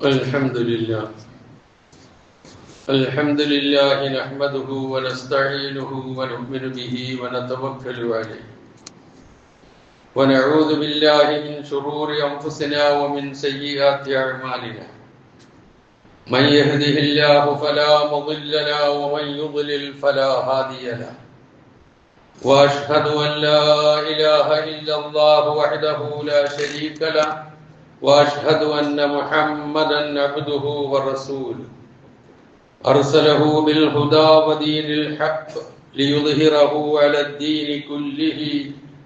الحمد لله الحمد لله نحمده ونستعينه ونؤمن به ونتوكل عليه ونعوذ بالله من شرور أنفسنا ومن سيئات أعمالنا من يهده الله فلا مضل له ومن يضلل فلا هادي له وأشهد أن لا إله إلا الله وحده لا شريك له وأشهد أن محمدا عبده ورسوله أرسله بالهدى ودين الحق ليظهره على الدين كله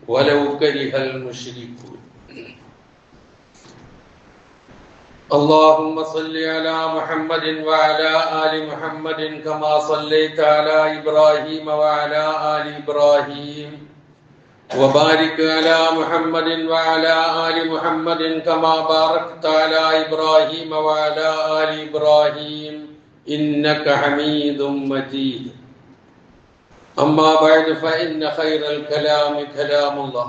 ولو كره المشركون اللهم صل على محمد وعلى آل محمد كما صليت على إبراهيم وعلى آل إبراهيم وبارك على محمد وعلى آل محمد كما باركت على إبراهيم وعلى آل إبراهيم إنك حميد مجيد أما بعد فإن خير الكلام كلام الله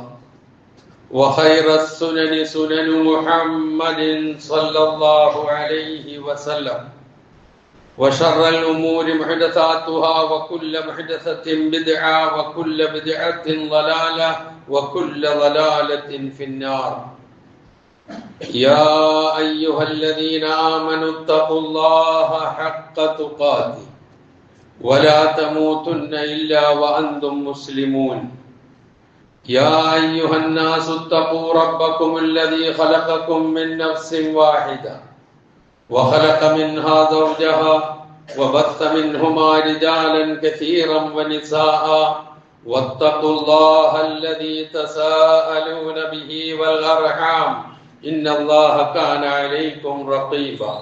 وخير السنن سنن محمد صلى الله عليه وسلم وشر الأمور محدثاتها وكل محدثة بدعة وكل بدعة ضلالة وكل ضلالة في النار يا أيها الذين آمنوا اتقوا الله حق تقاته ولا تموتن إلا وأنتم مسلمون يا أيها الناس اتقوا ربكم الذي خلقكم من نفس واحدة وخلق منها زوجها وبث منهما رجالا كثيرا ونساء واتقوا الله الذي تساءلون به والأرحام إن الله كان عليكم رقيبا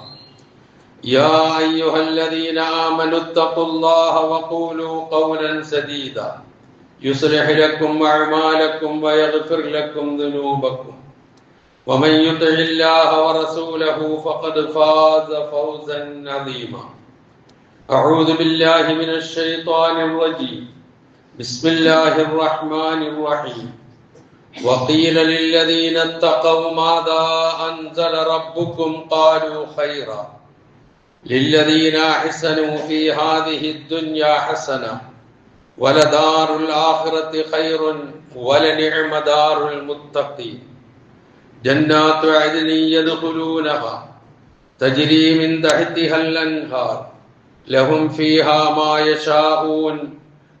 يا أيها الذين آمنوا اتقوا الله وقولوا قولا سديدا يصلح لكم أعمالكم ويغفر لكم ذنوبكم ومن يطع الله ورسوله فقد فاز فوزا عظيما أعوذ بالله من الشيطان الرجيم بسم الله الرحمن الرحيم وقيل للذين اتقوا ماذا أنزل ربكم قالوا خيرا للذين أحسنوا في هذه الدنيا حسنة ولدار الآخرة خير ولنعم دار المتقين جنات عدن يدخلونها تجري من تحتها الأنهار لهم فيها ما يشاءون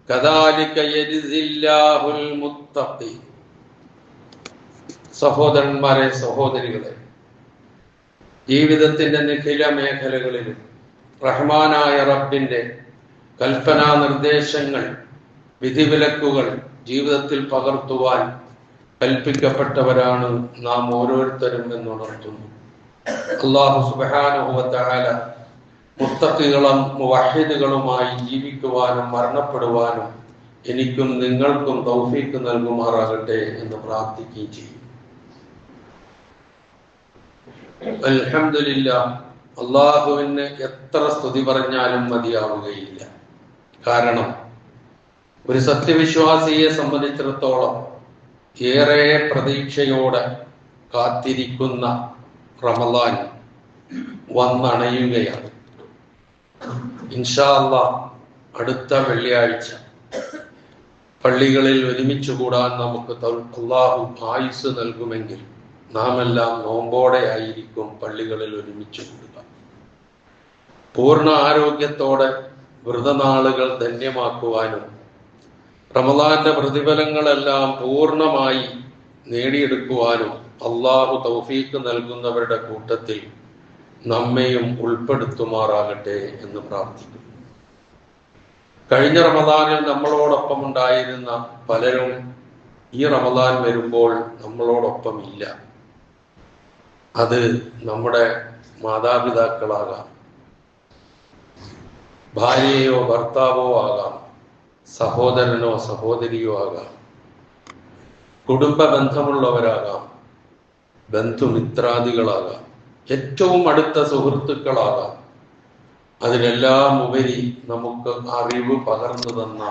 كذلك يجزي الله المتقين സഹോദരന്മാരെ സഹോദരികളെ, ജീവിതത്തിന്റെ നിഖില മേഖലകളിലും റഹ്മാനായ റബ്ബിന്റെ കൽപ്പനാ നിർദ്ദേശങ്ങൾ, വിധിവിലക്കുകൾ ജീവിതത്തിൽ പകർത്തുവാൻ കൽപ്പിക്കപ്പെട്ടവരാണ് നാം ഓരോരുത്തരും എന്നുണർത്തുന്നു. അല്ലാഹു സുബ്ഹാനഹു വ തആല മുത്തഖികളും മുവഹ്ഹിദുകളുമായി ജീവിക്കുവാനും മരണപ്പെടുവാനും എനിക്കും നിങ്ങൾക്കും തൗഫീഖ് നൽകുമാറാകട്ടെ എന്ന് പ്രാർത്ഥിക്കുകയും ചെയ്യും. അൽഹംദുലില്ലാഹ്, അല്ലാഹുവിന് എത്ര സ്തുതി പറഞ്ഞാലും മതിയാവുകയില്ല. കാരണം ഒരു സത്യവിശ്വാസിയെ സംബന്ധിച്ചിടത്തോളം ഏറെ പ്രതീക്ഷയോടെ കാത്തിരിക്കുന്ന റമളാൻ വന്നണയുകയാണ്. ഇൻഷാ അല്ലാഹ് അടുത്ത വെള്ളിയാഴ്ച പള്ളികളിൽ ഒരുമിച്ച് കൂടാൻ നമുക്ക് അല്ലാഹു ആയുസ് നൽകുമെങ്കിൽ നാം എല്ലാം നോമ്പോടെ ആയിരിക്കും പള്ളികളിൽ ഒരുമിച്ച് കൂടുക. പൂർണ്ണ ആരോഗ്യത്തോടെ വ്രതനാളുകൾ ധന്യമാക്കുവാനും റമളാന്റെ പ്രതിഫലങ്ങളെല്ലാം പൂർണ്ണമായി നേടിയെടുക്കുവാനും അല്ലാഹു തൗഫീഖ് നൽകുന്നവരുടെ കൂട്ടത്തിൽ നമ്മെയും ഉൾപ്പെടുത്തുമാറാകട്ടെ എന്ന് പ്രാർത്ഥിക്കുന്നു. കഴിഞ്ഞ റമളാനിൽ നമ്മളോടൊപ്പം ഉണ്ടായിരുന്ന പലരും ഈ റമളാൻ വരുമ്പോൾ നമ്മളോടൊപ്പം ഇല്ല. അത് നമ്മുടെ മാതാപിതാക്കളാകാം, ഭാര്യയോ ഭർത്താവോ ആകാം, സഹോദരനോ സഹോദരിയോ ആകാം, കുടുംബ ബന്ധമുള്ളവരാകാം, ബന്ധുമിത്രാദികളാകാം, ഏറ്റവും അടുത്ത സുഹൃത്തുക്കളാകാം. അതിനെല്ലാം ഉപരി നമുക്ക് അറിവ് പകർന്നു തന്ന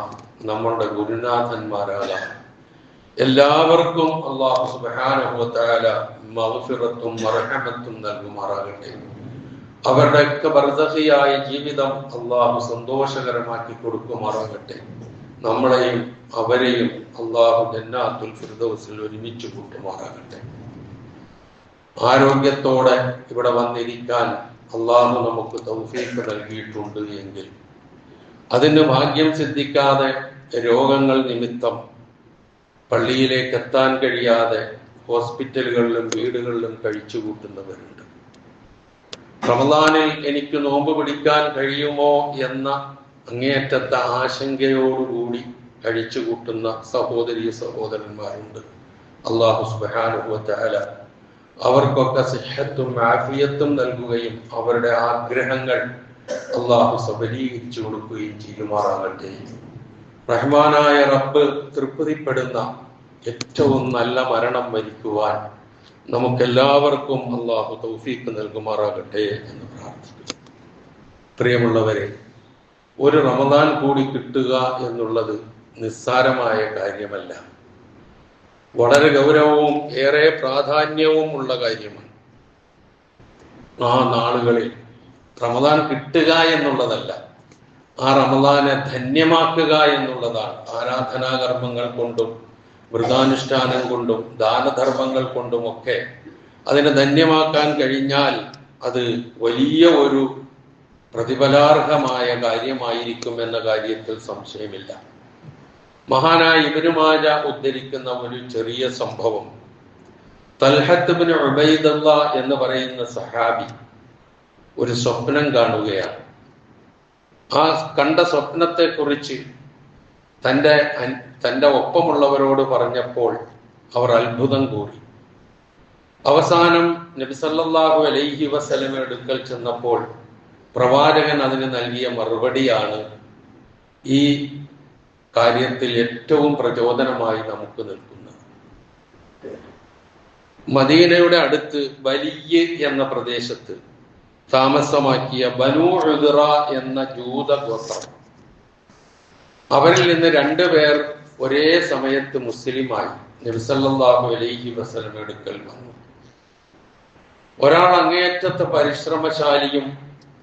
നമ്മളുടെ ഗുരുനാഥന്മാരാകാം. എല്ലാവർക്കും അല്ലാഹു സുബ്ഹാനഹു വ തആല മഗ്ഫിറത്തും മർഹമത്തും നൽകുമാറാകട്ടെ. അവരുടെയൊക്കെ ബർസഖിയായ ജീവിതം അള്ളാഹു സന്തോഷകരമാക്കി കൊടുക്കുമാറാകട്ടെ. നമ്മളെയും അവരെയും അള്ളാഹു ജന്നാത്തുൽ ഫിർദൗസിൽ ഒരുമിച്ച് കൂട്ടുമാറാകട്ടെ. ആരോഗ്യത്തോടെ ഇവിടെ വന്നിരിക്കാൻ അള്ളാഹു നമുക്ക് തൗഫീഖ് നൽകിയിട്ടുണ്ട് എങ്കിൽ അതിന് ഭാഗ്യം സിദ്ധിക്കാതെ രോഗങ്ങൾ നിമിത്തം പള്ളിയിലേക്ക് എത്താൻ കഴിയാതെ ഹോസ്പിറ്റലുകളിലും വീടുകളിലും കഴിച്ചു കൂട്ടുന്നവരുണ്ട്. റമദാനിൽ എനിക്ക് നോമ്പ് പിടിക്കാൻ കഴിയുമോ എന്ന അങ്ങേയറ്റത്തെ ആശങ്കയോടുകൂടി കഴിച്ചു കൂട്ടുന്ന സഹോദരീ സഹോദരന്മാരുണ്ട്. അല്ലാഹു സുബ്ഹാനഹു വ തആല അവർക്കൊക്കെ സിഹ്ഹത്തും ആഫിയത്തും നൽകുകയും അവരുടെ ആഗ്രഹങ്ങൾ അല്ലാഹു സബലീകരിച്ചു കൊടുക്കുകയും ചെയ്യുമാറാകട്ടെ. റഹ്മാനായ റബ്ബ് തൃപ്തിപ്പെടുന്ന ഏറ്റവും നല്ല മരണം വരിക്കുവാൻ നമുക്കെല്ലാവർക്കും അല്ലാഹു തൗഫീഖ് നൽകുമാറാകട്ടെ എന്ന് പ്രാർത്ഥിക്കുന്നു. പ്രിയമുള്ളവരെ, ഒരു റമദാൻ കൂടി കിട്ടുക എന്നുള്ളത് നിസ്സാരമായ കാര്യമല്ല. വളരെ ഗൗരവവും ഏറെ പ്രാധാന്യവും ഉള്ള കാര്യമാണ്. ആ നാളുകളിൽ റമദാൻ കിട്ടുക എന്നുള്ളതല്ല, ആ റമദാനെ ധന്യമാക്കുക എന്നുള്ളതാണ്. ആരാധനാകർമ്മങ്ങൾ കൊണ്ടും വ്രതാനുഷ്ഠാനം കൊണ്ടും ദാനധർമ്മങ്ങൾ കൊണ്ടുമൊക്കെ അതിനെ ധന്യമാക്കാൻ കഴിഞ്ഞാൽ അത് വലിയ ഒരു പ്രതിഫലാർഹമായ കാര്യമായിരിക്കും എന്ന കാര്യത്തിൽ സംശയമില്ല. മഹാനായ ഇബ്നു മാജ ഉദ്ധരിക്കുന്ന ഒരു ചെറിയ സംഭവം, തൽഹത്ത് ഇബ്നു ഉബൈദുള്ള എന്ന് പറയുന്ന സഹാബി ഒരു സ്വപ്നം കാണുകയാണ്. ആ കണ്ട സ്വപ്നത്തെ കുറിച്ച് തൻ്റെ ഒപ്പമുള്ളവരോട് പറഞ്ഞപ്പോൾ അവർ അത്ഭുതം കൂടി. അവസാനം നബി സല്ലല്ലാഹു അലൈഹി വസല്ലമയുടെ അടുക്കൽ ചെന്നപ്പോൾ പ്രവാചകൻ അതിന് നൽകിയ മറുപടിയാണ് ഈ കാര്യത്തിൽ ഏറ്റവും പ്രചോദനമായി നമുക്ക് നിൽക്കുന്നത്. മദീനയുടെ അടുത്ത് ബലിയ് എന്ന പ്രദേശത്ത് താമസമാക്കിയ ബനൂ ഉദ്റ എന്ന ജൂത ഗോത്രം, അവരിൽ നിന്ന് 2 പേർ ഒരേ സമയത്ത് മുസ്ലിമായി നബി സല്ലല്ലാഹു അലൈഹി വസല്ലമയുടെ അടുക്കൽ വന്നു. ഒരാൾ അങ്ങേയറ്റത്തെ പരിശ്രമശാലിയും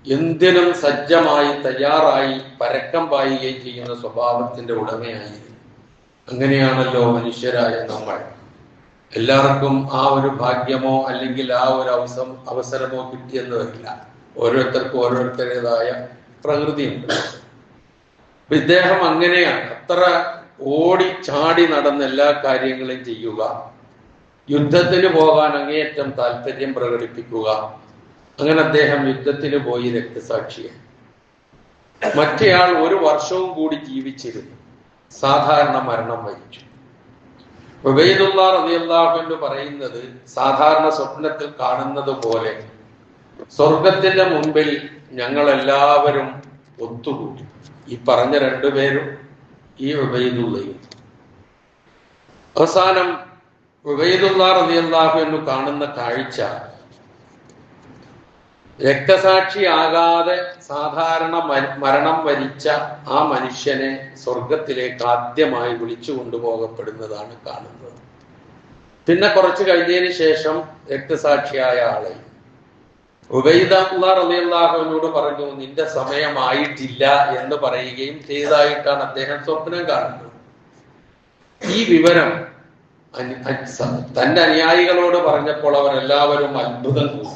എന്തിനും സജ്ജമായി തയ്യാറായി പരക്കം പായുകയും ചെയ്യുന്ന സ്വഭാവത്തിന്റെ ഉടമയായിരുന്നു. അങ്ങനെയാണല്ലോ മനുഷ്യരായ നമ്മൾ. എല്ലാവർക്കും ആ ഒരു ഭാഗ്യമോ അല്ലെങ്കിൽ ആ ഒരു അവസരമോ കിട്ടിയെന്ന് വരില്ല. ഓരോരുത്തർക്കും ഓരോരുത്തരുടേതായ പ്രകൃതിയുണ്ട്. ഇദ്ദേഹം അങ്ങനെയാണ്. അത്ര ഓടി ചാടി നടന്ന് എല്ലാ കാര്യങ്ങളും ചെയ്യുക, യുദ്ധത്തിന് പോകാൻ അങ്ങേയറ്റം താല്പര്യം പ്രകടിപ്പിക്കുക. അങ്ങനെ അദ്ദേഹം യുദ്ധത്തിന് പോയി രക്തസാക്ഷിയായി. മറ്റേയാൾ 1 വർഷവും കൂടി ജീവിച്ചിരുന്നു, സാധാരണ മരണം വരിച്ചു. ഉബൈദുള്ള റളിയല്ലാഹു അൻഹു പറയുന്നത്, സാധാരണ സ്വപ്നത്തിൽ കാണുന്നത് പോലെ സ്വർഗത്തിന്റെ മുൻപിൽ ഞങ്ങൾ എല്ലാവരും ഒത്തുകൂടി. ഈ പറഞ്ഞ 2 പേരും ഈ ഉബൈദുള്ളയും. അവസാനം ഉബൈദുള്ള റളിയല്ലാഹു അൻഹു കാണുന്ന കാഴ്ച, രക്തസാക്ഷിയാകാതെ സാധാരണ മരണം വരിച്ച ആ മനുഷ്യനെ സ്വർഗത്തിലേക്ക് ആദ്യമായി വിളിച്ചു കൊണ്ടുപോകപ്പെടുന്നതാണ് കാണുന്നത്. പിന്നെ കുറച്ച് കഴിഞ്ഞതിന് ശേഷം രക്തസാക്ഷിയായ ആളെ ഉബൈദുള്ള റളിയല്ലാഹു അൻഹുവോട് പറഞ്ഞു, നിന്റെ സമയമായിട്ടില്ല എന്ന് പറയുകയും ചെയ്തതായിട്ടാണ് അദ്ദേഹം സ്വപ്നം കാണുന്നത്. ഈ വിവരം തന്റെ അനുയായികളോട് പറഞ്ഞപ്പോൾ അവരെല്ലാവരും അത്ഭുതം കൂടി.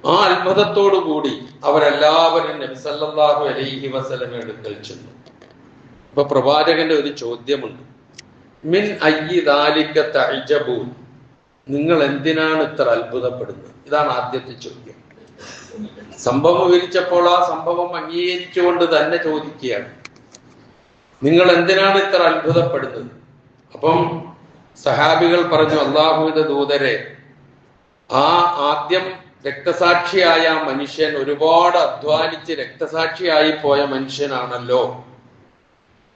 ആ അത്ഭുതത്തോടു കൂടി അവരെല്ലാവരും നബി സല്ലല്ലാഹു അലൈഹി വസല്ലമയുടെ അടുക്കൽ ചെന്നു. അപ്പൊ പ്രവാചകന്റെ ഒരു ചോദ്യമുണ്ട്, മിൻ അയ്യി ദാലിക തഅജബൂൻ, നിങ്ങൾ എന്തിനാണ് ഇത്ര അത്ഭുതപ്പെടുന്നത്? ഇതാണ് ആദ്യത്തെ ചോദ്യം. സംഭവം വിവരിച്ചപ്പോൾ ആ സംഭവം അംഗീകരിച്ചുകൊണ്ട് തന്നെ ചോദിക്കുകയാണ്, നിങ്ങൾ എന്തിനാണ് ഇത്ര അത്ഭുതപ്പെടുന്നത്? അപ്പം സഹാബികൾ പറഞ്ഞു, അല്ലാഹുവിന്റെ ദൂതരെ, ആ ആദ്യം രക്തസാക്ഷിയായ മനുഷ്യൻ ഒരുപാട് അധ്വാനിച്ച് രക്തസാക്ഷിയായി പോയ മനുഷ്യനാണല്ലോ.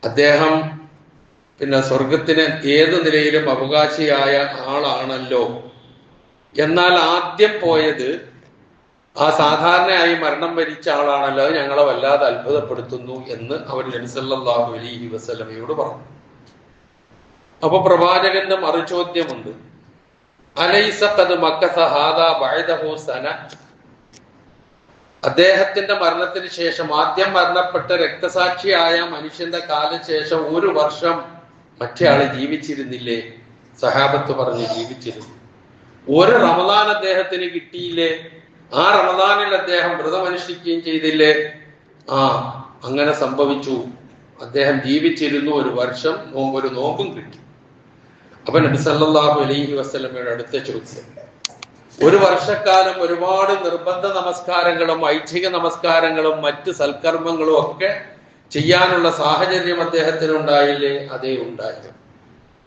അദ്ദേഹം പിന്നെ സ്വർഗത്തിന് ഏത് നിലയിലും അവകാശിയായ ആളാണല്ലോ. എന്നാൽ ആദ്യം പോയത് ആ സാധാരണയായി മരണം വരിച്ച ആളാണല്ലോ, ഞങ്ങളെ വല്ലാതെ അത്ഭുതപ്പെടുത്തുന്നു എന്ന് അവർ നബി സല്ലല്ലാഹു അലൈഹി വസല്ലമയോട് പറഞ്ഞു. അപ്പൊ പ്രവാചകന്റെ മറുചോദ്യമുണ്ട്, അലൈസ ഖദ് മക്കസ ഹാദാ ബഅദഹു സന, അദ്ദേഹത്തിന്റെ മരണത്തിന് ശേഷം ആദ്യം മരണപ്പെട്ട രക്തസാക്ഷിയായ മനുഷ്യന്റെ കാലശേഷം 1 വർഷം മറ്റേ ആള് ജീവിച്ചിരുന്നില്ലേ? സഹാബത്ത് പറഞ്ഞു ജീവിച്ചിരുന്നു. 1 റമദാൻ അദ്ദേഹത്തിന് കിട്ടിയില്ലേ? ആ റമദാനിൽ അദ്ദേഹം വ്രതമനുഷ്ഠിക്കുകയും ചെയ്തില്ലേ? അങ്ങനെ സംഭവിച്ചു. അദ്ദേഹം ജീവിച്ചിരുന്നു, 1 വർഷം ഒരു നോമ്പും കിട്ടി. അപ്പൊ നബി സല്ലല്ലാഹു അലൈഹി വസല്ലമയുടെ അടുത്ത ചോദ്യം, 1 വർഷക്കാലം ഒരുപാട് നിർബന്ധ നമസ്കാരങ്ങളും ഐച്ഛിക നമസ്കാരങ്ങളും മറ്റ് സൽക്കർമ്മങ്ങളും ഒക്കെ ചെയ്യാനുള്ള സാഹചര്യം അദ്ദേഹത്തിന് ഉണ്ടായില്ലേ? അതേ ഉണ്ടായി.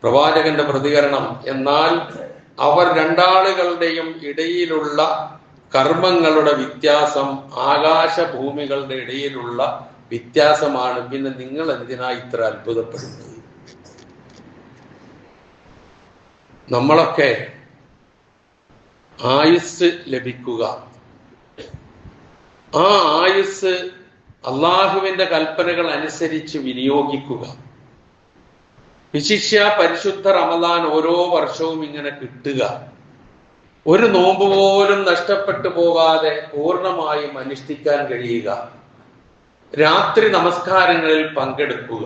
പ്രവാചകന്റെ പ്രതികരണം, എന്നാൽ അവർ രണ്ടാളുകളുടെയും ഇടയിലുള്ള കർമ്മങ്ങളുടെ വ്യത്യാസം ആകാശഭൂമികളുടെ ഇടയിലുള്ള വ്യത്യാസമാണ്. പിന്നെ നിങ്ങൾ എന്തിനാ ഇത്ര അത്ഭുതപ്പെടുന്നത്? നമ്മളൊക്കെ ആയുസ് ലഭിക്കുക, ആ ആയുസ് അള്ളാഹുവിന്റെ കൽപ്പനകൾ അനുസരിച്ച് വിനിയോഗിക്കുക, വിശിഷ്യ പരിശുദ്ധ റമദാൻ ഓരോ വർഷവും ഇങ്ങനെ കിട്ടുക, ഒരു നോമ്പ് പോലും നഷ്ടപ്പെട്ടു പോകാതെ പൂർണ്ണമായും അനുഷ്ഠിക്കാൻ കഴിയുക, രാത്രി നമസ്കാരങ്ങളിൽ പങ്കെടുക്കുക,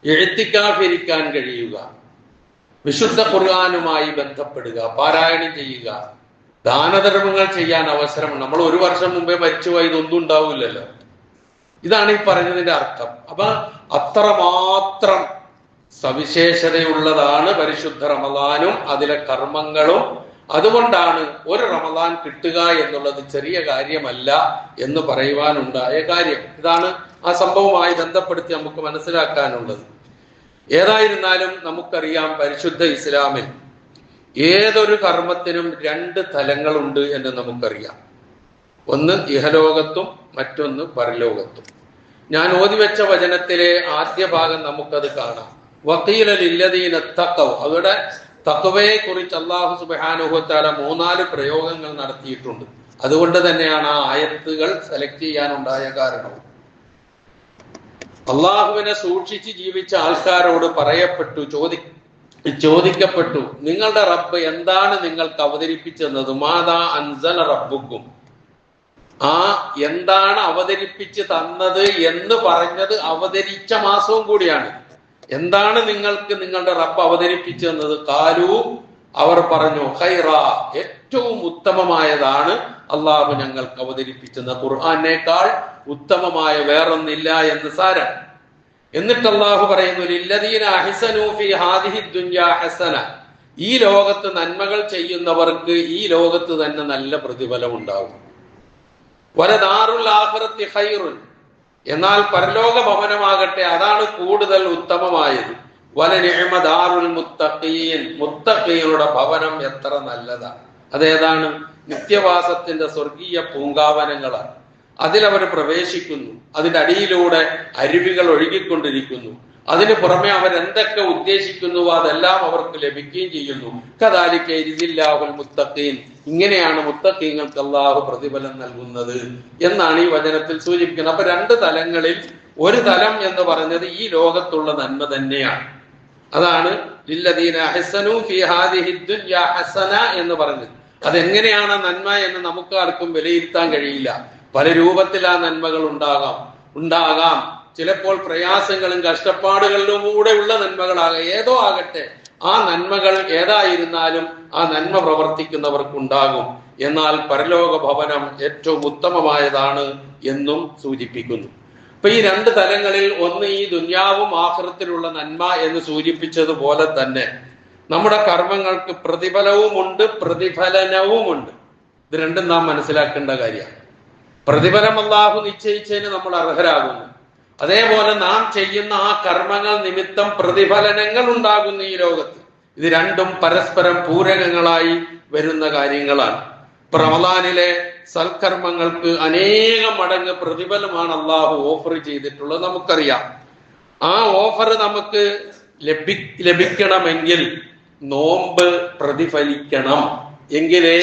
എഴുത്തിക്കാഫിരിക്കാൻ കഴിയുക, വിശുദ്ധ ഖുർആനുമായി ബന്ധപ്പെടുക, പാരായണം ചെയ്യുക, ദാനധർമ്മങ്ങൾ ചെയ്യാൻ അവസരമുണ്ട്. നമ്മൾ 1 വർഷം മുമ്പേ മരിച്ചുപോയി ഇതൊന്നും ഉണ്ടാവില്ലല്ലോ. ഇതാണ് ഈ പറഞ്ഞതിന്റെ അർത്ഥം. അപ്പൊ അത്രമാത്രം സവിശേഷതയുള്ളതാണ് പരിശുദ്ധ റമദാനും അതിലെ കർമ്മങ്ങളും. അതുകൊണ്ടാണ് 1 റമദാൻ കിട്ടുക എന്നുള്ളത് ചെറിയ കാര്യമല്ല എന്ന് പറയുവാനുണ്ടായ കാര്യം. ഇതാണ് ആ സംഭവവുമായി ബന്ധപ്പെടുത്തി നമുക്ക് മനസ്സിലാക്കാനുള്ളത്. ഏതായിരുന്നാലും നമുക്കറിയാം, പരിശുദ്ധ ഇസ്ലാമിൽ ഏതൊരു കർമ്മത്തിനും 2 തലങ്ങളുണ്ട് എന്ന് നമുക്കറിയാം. ഒന്ന് ഇഹലോകത്തും മറ്റൊന്ന് പരലോകത്തും. ഞാൻ ഓതിവെച്ച വചനത്തിലെ ആദ്യ ഭാഗം നമുക്കത് കാണാം. വഖീല ലില്ലദീന തഖവ, അവിടെ തഖ്വയെ കുറിച്ച് അല്ലാഹു സുബ്ഹാനഹു വ തആല 3-4 പ്രയോഗങ്ങൾ നടത്തിയിട്ടുണ്ട്. അതുകൊണ്ട് തന്നെയാണ് ആ ആയത്തുകൾ സെലക്ട് ചെയ്യാനുണ്ടായ കാരണം. അള്ളാഹുവിനെ സൂക്ഷിച്ച് ജീവിച്ച ആൾക്കാരോട് ചോദിക്കപ്പെട്ടു, നിങ്ങളുടെ റബ്ബ് എന്താണ് നിങ്ങൾക്ക് അവതരിപ്പിച്ചെന്നത്? മാദാ അൻസല റബ്ബുക്കും, ആ എന്താണ് അവതരിപ്പിച്ച് തന്നത് എന്ന് പറഞ്ഞത് അവതരിച്ച മാസവും കൂടിയാണ്. എന്താണ് നിങ്ങൾക്ക് നിങ്ങളുടെ റബ്ബ് അവതരിപ്പിച്ചു തന്നത്? കാലു, അവർ പറഞ്ഞു, ഖൈറ, ഏറ്റവും ഉത്തമമായതാണ് അള്ളാഹു ഞങ്ങൾക്ക് അവതരിപ്പിച്ചത്. ഖുർആനേക്കാൾ ഉത്തമമായ വേറൊന്നില്ല എന്ന് സാരം. എന്നിട്ട് അള്ളാഹു പറയുന്നു, ലില്ലദീന അഹ്സനൂ ഫീ ഹാദിഹി ദുനിയാ ഹസന, ഈ ലോകത്ത് നന്മകൾ ചെയ്യുന്നവർക്ക് ഈ ലോകത്ത് തന്നെ നല്ല പ്രതിഫലം ഉണ്ടാവും. വലദാറുൽ ആഖിറത്തി ഖൈറുൻ, എന്നാൽ പരലോക ഭവനമാകട്ടെ അതാണ് കൂടുതൽ ഉത്തമമായത്. വലനിഅമ ദാറുൽ മുത്തഖീൻ, മുത്തഖീങ്ങളുടെ ഭവനം എത്ര നല്ലതാണ്. അതേതാണ്? നിത്യവാസത്തിന്റെ സ്വർഗീയ പൂങ്കാവനങ്ങളാണ്. അതിലവർ പ്രവേശിക്കുന്നു, അതിന്റെ അടിയിലൂടെ അരുവികൾ ഒഴുകിക്കൊണ്ടിരിക്കുന്നു. അതിന് പുറമെ അവരെന്തൊക്കെ ഉദ്ദേശിക്കുന്നുവോ അതെല്ലാം അവർക്ക് ലഭിക്കുകയും ചെയ്യുന്നു. കദാലിക യജിദില്ലാഹുൽ മുത്തഖീൻ, ഇങ്ങനെയാണ് മുത്തഖീങ്ങൾക്ക് അല്ലാഹു പ്രതിഫലം നൽകുന്നത് എന്നാണ് ഈ വചനത്തിൽ സൂചിപ്പിക്കുന്നത്. അപ്പൊ 2 തലങ്ങളിൽ ഒരു തലം എന്ന് പറഞ്ഞത് ഈ ലോകത്തുള്ള നന്മ തന്നെയാണ്. അതാണ് ലില്ലദീന അഹ്സനൂ ഫീ ഹാദിഹി ദുനിയാ ഹസന എന്ന് പറഞ്ഞത്. അതെങ്ങനെയാണ് നന്മ എന്ന് നമുക്ക് ആർക്കും വിലയിരുത്താൻ കഴിയില്ല. പല രൂപത്തിൽ ആ നന്മകൾ ഉണ്ടാകാം. ചിലപ്പോൾ പ്രയാസങ്ങളും കഷ്ടപ്പാടുകളിലൂടെ ഉള്ള നന്മകളാകാം. ഏതോ ആകട്ടെ, ആ നന്മകൾ ഏതായിരുന്നാലും ആ നന്മ പ്രവർത്തിക്കുന്നവർക്കുണ്ടാകും. എന്നാൽ പരലോക ഭവനം ഏറ്റവും ഉത്തമമായതാണ് എന്നും സൂചിപ്പിക്കുന്നു. അപ്പൊ ഈ 2 തലങ്ങളിൽ, ഒന്ന് ഈ ദുനിയാവും ആഖിറത്തിലുള്ള നന്മ എന്ന് സൂചിപ്പിച്ചതുപോലെ തന്നെ നമ്മുടെ കർമ്മങ്ങൾക്ക് പ്രതിഫലവുമുണ്ട്, പ്രതിഫലനവുമുണ്ട്. ഇത് രണ്ടും നാം മനസ്സിലാക്കേണ്ട കാര്യമാണ്. പ്രതിഫലം അല്ലാഹു നിശ്ചയിച്ചതിന് നമ്മൾ അർഹരാകുന്നു. അതേപോലെ നാം ചെയ്യുന്ന ആ കർമ്മങ്ങൾ നിമിത്തം പ്രതിഫലനങ്ങൾ ഉണ്ടാകുന്നു ഈ ലോകത്ത്. ഇത് രണ്ടും പരസ്പരം പൂരകങ്ങളായി വരുന്ന കാര്യങ്ങളാണ്. റമദാനിലെ സൽക്കർമ്മങ്ങൾക്ക് അനേകം മടങ്ങ് പ്രതിഫലമാണ് അള്ളാഹു ഓഫർ ചെയ്തിട്ടുള്ളത്, നമുക്കറിയാം. ആ ഓഫർ നമുക്ക് ലഭിക്കണമെങ്കിൽ നോമ്പ് പ്രതിഫലിക്കണം, എങ്കിലേ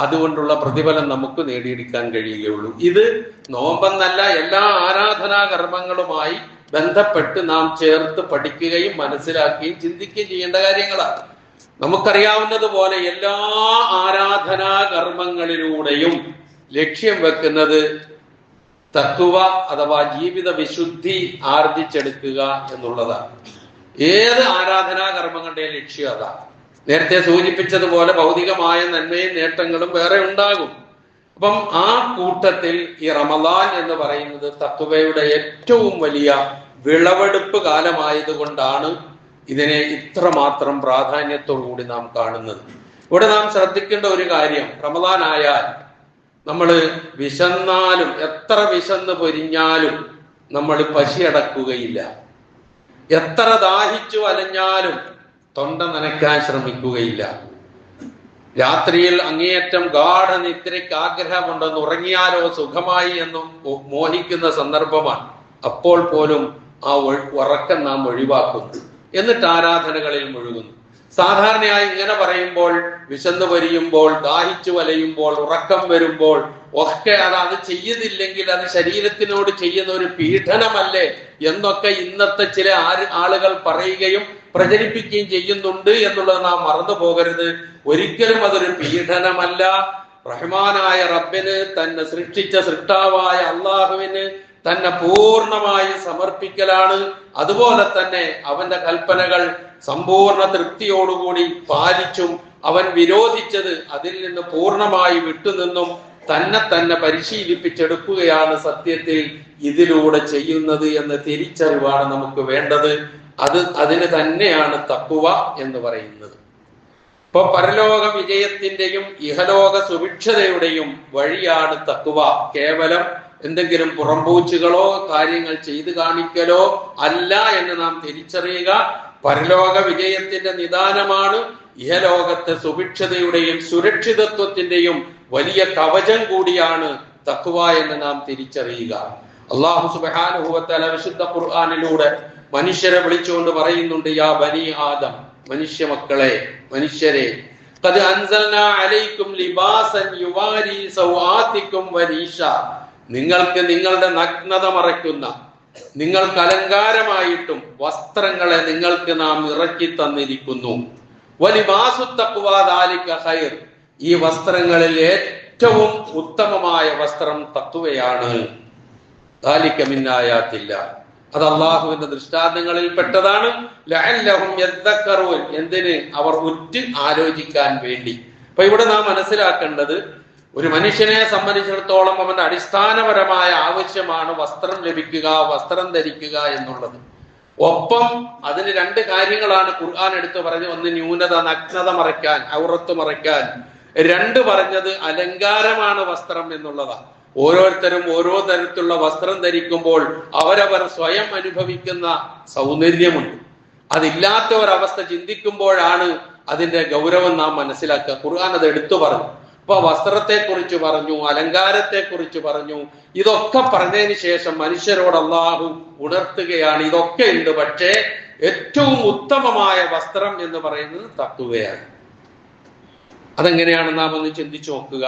അതുകൊണ്ടുള്ള പ്രതിഫലം നമുക്ക് നേടിയെടുക്കാൻ കഴിയുകയുള്ളൂ. ഇത് നോമ്പെന്നല്ല, എല്ലാ ആരാധനാ കർമ്മങ്ങളുമായി ബന്ധപ്പെട്ട് നാം ചേർത്ത് പഠിക്കുകയും മനസ്സിലാക്കുകയും ചിന്തിക്കുകയും ചെയ്യേണ്ട കാര്യങ്ങളാണ്. നമുക്കറിയാവുന്നതുപോലെ എല്ലാ ആരാധനാ കർമ്മങ്ങളിലൂടെയും ലക്ഷ്യം വെക്കുന്നത് തഖ്വ അഥവാ ജീവിത വിശുദ്ധി ആർജിച്ചെടുക്കുക എന്നുള്ളതാണ്. ഏത് ആരാധനാ കർമ്മങ്ങളുടെ ലക്ഷ്യം അതാണ്. നേരത്തെ സൂചിപ്പിച്ചതുപോലെ ഭൗതികമായ നന്മയും നേട്ടങ്ങളും വേറെ ഉണ്ടാകും. അപ്പം ആ കൂട്ടത്തിൽ ഈ റമദാൻ എന്ന് പറയുന്നത് തഖ്വയുടെ ഏറ്റവും വലിയ വിളവെടുപ്പ് കാലമായതുകൊണ്ടാണ് ഇതിനെ ഇത്രമാത്രം പ്രാധാന്യത്തോടു കൂടി നാം കാണുന്നത്. ഇവിടെ നാം ശ്രദ്ധിക്കേണ്ട ഒരു കാര്യം, റമദാൻ ആയാൽ നമ്മൾ വിശന്നാലും എത്ര വിശന്ന് പൊരിഞ്ഞാലും നമ്മൾ പശിയടക്കുകയില്ല. എത്ര ദാഹിച്ചു അലഞ്ഞാലും തൊണ്ട നനയ്ക്കാൻ ശ്രമിക്കുകയില്ല. രാത്രിയിൽ അങ്ങേയറ്റം ഗാഠനിദ്രയ്ക്ക് ആഗ്രഹമുണ്ടെന്ന് ഉറങ്ങിയാലോ സുഖമായി എന്നും മോഹിക്കുന്ന സന്ദർഭമാണ്. അപ്പോൾ പോലും ആ ഉറക്കം നാം ഒഴിവാക്കുന്നു, എന്നിട്ട് ആരാധനകളിൽ മുഴുകുന്നു. സാധാരണയായി ഇങ്ങനെ പറയുമ്പോൾ വിശന്നു വരിയുമ്പോൾ, ദാഹിച്ചു വലയുമ്പോൾ, ഉറക്കം വരുമ്പോൾ ഒക്കെ അത് ചെയ്യുന്നില്ലെങ്കിൽ അത് ശരീരത്തിനോട് ചെയ്യുന്ന ഒരു പീഡനമല്ലേ എന്നൊക്കെ ഇന്നത്തെ ചില ആളുകൾ പറയുകയും പ്രചരിപ്പിക്കുകയും ചെയ്യുന്നുണ്ട് എന്നുള്ളത് നാം മറന്നു പോകരുത്. ഒരിക്കലും അതൊരു പീഡനമല്ല. റഹ്മാനായ റബ്ബിന്, തന്നെ സൃഷ്ടിച്ച സൃഷ്ടാവായ അള്ളാഹുവിന് തന്നെ പൂർണ്ണമായി സമർപ്പിക്കലാണ്. അതുപോലെ തന്നെ അവന്റെ കൽപ്പനകൾ സമ്പൂർണ്ണ തൃപ്തിയോടുകൂടി പാലിച്ചും അവൻ വിരോധിച്ചത് അതിൽ നിന്ന് പൂർണ്ണമായി വിട്ടുനിന്നും തന്നെ പരിശീലിപ്പിച്ചെടുക്കുകയാണ് സത്യത്തിൽ ഇതിലൂടെ ചെയ്യുന്നത് എന്ന തിരിച്ചറിവാണ് നമുക്ക് വേണ്ടത്. അതിന് തന്നെയാണ് തഖ്വ എന്ന് പറയുന്നത്. ഇപ്പൊ പരലോക വിജയത്തിന്റെയും ഇഹലോക സുഭിക്ഷതയുടെയും വഴിയാണ് തഖ്വ. കേവലം എന്തെങ്കിലും പുറംപൂച്ചുകളോ കാര്യങ്ങൾ ചെയ്തു കാണിക്കലോ അല്ല എന്ന് നാം തിരിച്ചറിയുക. പരലോക വിജയത്തിന്റെ നിദാനമാണ്. ഇഹലോകത്തെ സുഭിക്ഷതയുടെയും സുരക്ഷിതത്വത്തിന്റെയും വലിയ കവചം കൂടിയാണ് തഖ്വ എന്ന് നാം തിരിച്ചറിയുക. അല്ലാഹു സുബ്ഹാനഹു വ തആല വിശുദ്ധ ഖുർആനിലൂടെ മനുഷ്യരെ വിളിച്ചുകൊണ്ട് പറയുന്നുണ്ട്, യാ ബനി ആദം, മനുഷ്യ മക്കളെ, മനുഷ്യരെ, ഖദ് അൻസൽനാ അലൈക്കും ലിബാസൻ യുവാരി സൗആതികും വരീഷ, നിങ്ങൾക്ക് നിങ്ങളുടെ നഗ്നത മറയ്ക്കുന്ന, നിങ്ങൾക്ക് അലങ്കാരമായിട്ടും വസ്ത്രങ്ങളെ നിങ്ങൾക്ക് നാം ഇറക്കി തന്നിരിക്കുന്നു. വലിബാസു തഖ്വ ദാലിക ഖൈർ, ഈ വസ്ത്രങ്ങളിൽ ഏറ്റവും ഉത്തമമായ വസ്ത്രം തഖ്വയാണ്. ദാലിക മിൻ ആയാത്തില്ലാ, അത് അള്ളാഹുവിന്റെ ദൃഷ്ടാന്തങ്ങളിൽ പെട്ടതാണ്. ലഅല്ലഹും യദ്ദക്കറൂൻ, എന്തിന്? അവർ ഉറ്റ് ആലോചിക്കാൻ വേണ്ടി. അപ്പൊ ഇവിടെ നാം മനസ്സിലാക്കേണ്ടത്, ഒരു മനുഷ്യനെ സംബന്ധിച്ചിടത്തോളം അവന്റെ അടിസ്ഥാനപരമായ ആവശ്യമാണ് വസ്ത്രം ലഭിക്കുക, വസ്ത്രം ധരിക്കുക എന്നുള്ളത്. ഒപ്പം അതിന് രണ്ട് കാര്യങ്ങളാണ് ഖുർആൻ എടുത്തു പറഞ്ഞത്. ഒന്ന് ന്യൂനത, നഗ്നത മറയ്ക്കാൻ, ഔറത്ത് മറയ്ക്കാൻ. രണ്ട് പറഞ്ഞത് അലങ്കാരമാണ് വസ്ത്രം എന്നുള്ളതാണ്. ഓരോരുത്തരും ഓരോ തരത്തിലുള്ള വസ്ത്രം ധരിക്കുമ്പോൾ അവരവർ സ്വയം അനുഭവിക്കുന്ന സൗന്ദര്യമുണ്ട്. അതില്ലാത്ത ഒരവസ്ഥ ചിന്തിക്കുമ്പോഴാണ് അതിന്റെ ഗൗരവം നാം മനസ്സിലാക്കുക. ഖുർആൻ അത് എടുത്തു പറഞ്ഞു. അപ്പൊ വസ്ത്രത്തെ കുറിച്ച് പറഞ്ഞു, അലങ്കാരത്തെ കുറിച്ച് പറഞ്ഞു. ഇതൊക്കെ പറഞ്ഞതിന് ശേഷം മനുഷ്യരോട് അള്ളാഹു ഉണർത്തുകയാണ്, ഇതൊക്കെ ഉണ്ട്, പക്ഷേ ഏറ്റവും ഉത്തമമായ വസ്ത്രം എന്ന് പറയുന്നത് തഖ്വയാണ്. അതെങ്ങനെയാണ് നാം ഒന്ന് ചിന്തിച്ചു നോക്കുക.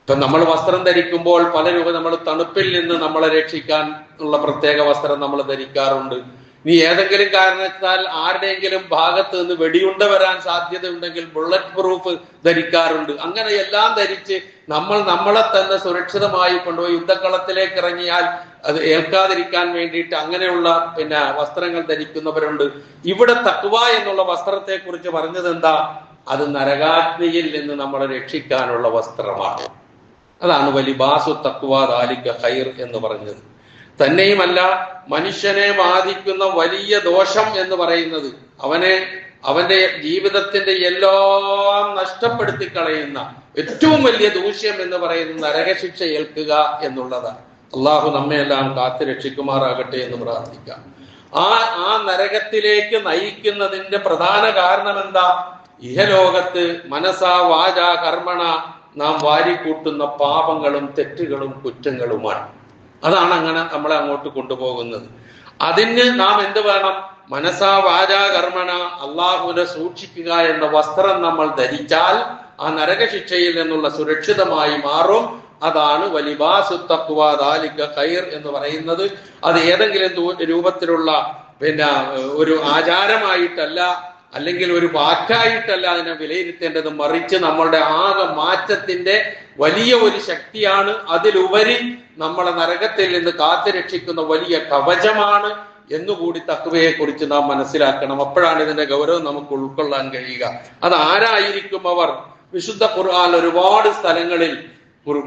ഇപ്പൊ നമ്മൾ വസ്ത്രം ധരിക്കുമ്പോൾ പലരും നമ്മൾ തണുപ്പിൽ നിന്ന് നമ്മളെ രക്ഷിക്കാൻ ഉള്ള പ്രത്യേക വസ്ത്രം നമ്മൾ ധരിക്കാറുണ്ട്. നീ ഏതെങ്കിലും കാരണത്താൽ ആരുടെയെങ്കിലും ഭാഗത്ത് നിന്ന് വെടിയുണ്ട വരാൻ സാധ്യത ഉണ്ടെങ്കിൽ ബുള്ളറ്റ് പ്രൂഫ് ധരിക്കാറുണ്ട്. അങ്ങനെ എല്ലാം ധരിച്ച് നമ്മളെ തന്നെ സുരക്ഷിതമായി കൊണ്ടുപോയി യുദ്ധക്കളത്തിലേക്ക് ഇറങ്ങിയാൽ അത് ഏൽക്കാതിരിക്കാൻ വേണ്ടിയിട്ട് അങ്ങനെയുള്ള വസ്ത്രങ്ങൾ ധരിക്കുന്നവരുണ്ട്. ഇവിടെ തഖ്വ എന്നുള്ള വസ്ത്രത്തെ കുറിച്ച് പറഞ്ഞത് എന്താ? അത് നരകാഗ്നിയിൽ നിന്ന് നമ്മളെ രക്ഷിക്കാനുള്ള വസ്ത്രമാണ്. അതാണ് വലിബാസു തഖ്വ ദാലിക ഖൈർ എന്ന് പറഞ്ഞത്. തന്നെയുമല്ല, മനുഷ്യനെ ബാധിക്കുന്ന വലിയ ദോഷം എന്ന് പറയുന്നത് അവന്റെ ജീവിതത്തിന്റെ എല്ലാം നഷ്ടപ്പെടുത്തി കളയുന്ന ഏറ്റവും വലിയ ദൂഷ്യം എന്ന് പറയുന്നത് നരകശിക്ഷ ഏൽക്കുക എന്നുള്ളതാണ്. അള്ളാഹു നമ്മയെല്ലാം കാത്തു രക്ഷിക്കുമാറാകട്ടെ എന്ന് പ്രാർത്ഥിക്കാം. ആ നരകത്തിലേക്ക് നയിക്കുന്നതിന്റെ പ്രധാന കാരണം എന്താ? ഇഹലോകത്ത് മനസാ വാച കർമ്മണ നാം വാരിക്കൂട്ടുന്ന പാപങ്ങളും തെറ്റുകളും കുറ്റങ്ങളുമാണ്. അതാണ് അങ്ങനെ നമ്മളെ അങ്ങോട്ട് കൊണ്ടുപോകുന്നത്. അതിന് നാം എന്ത് വേണം? മനസാ വാച കർമ്മണ അള്ളാഹുവിനെ സൂക്ഷിക്കുക എന്ന വസ്ത്രം നമ്മൾ ധരിച്ചാൽ ആ നരകശിക്ഷയിൽ നിന്നുള്ള സുരക്ഷിതമായി മാറും. അതാണ് വലിബാസു തഖ്വ ദാലിക ഖൈർ എന്ന് പറയുന്നത്. അത് ഏതെങ്കിലും രൂപത്തിലുള്ള ഒരു ആചാരമായിട്ടല്ല, അല്ലെങ്കിൽ ഒരു വാക്കായിട്ടല്ല അതിനെ വിലയിരുത്തേണ്ടത്, മറിച്ച് നമ്മളുടെ ആകെ മാറ്റത്തിന്റെ വലിയ ഒരു ശക്തിയാണ്. അതിലുപരി നമ്മളെ നരകത്തിൽ നിന്ന് കാത്തുരക്ഷിക്കുന്ന വലിയ കവചമാണ് എന്നുകൂടി തഖ്വയെ കുറിച്ച് നാം മനസ്സിലാക്കണം. അപ്പോഴാണ് ഇതിന്റെ ഗൗരവം നമുക്ക് ഉൾക്കൊള്ളാൻ കഴിയുക. അത് ആരായിരിക്കും അവർ? വിശുദ്ധ ഖുർആൻ ഒരുപാട് സ്ഥലങ്ങളിൽ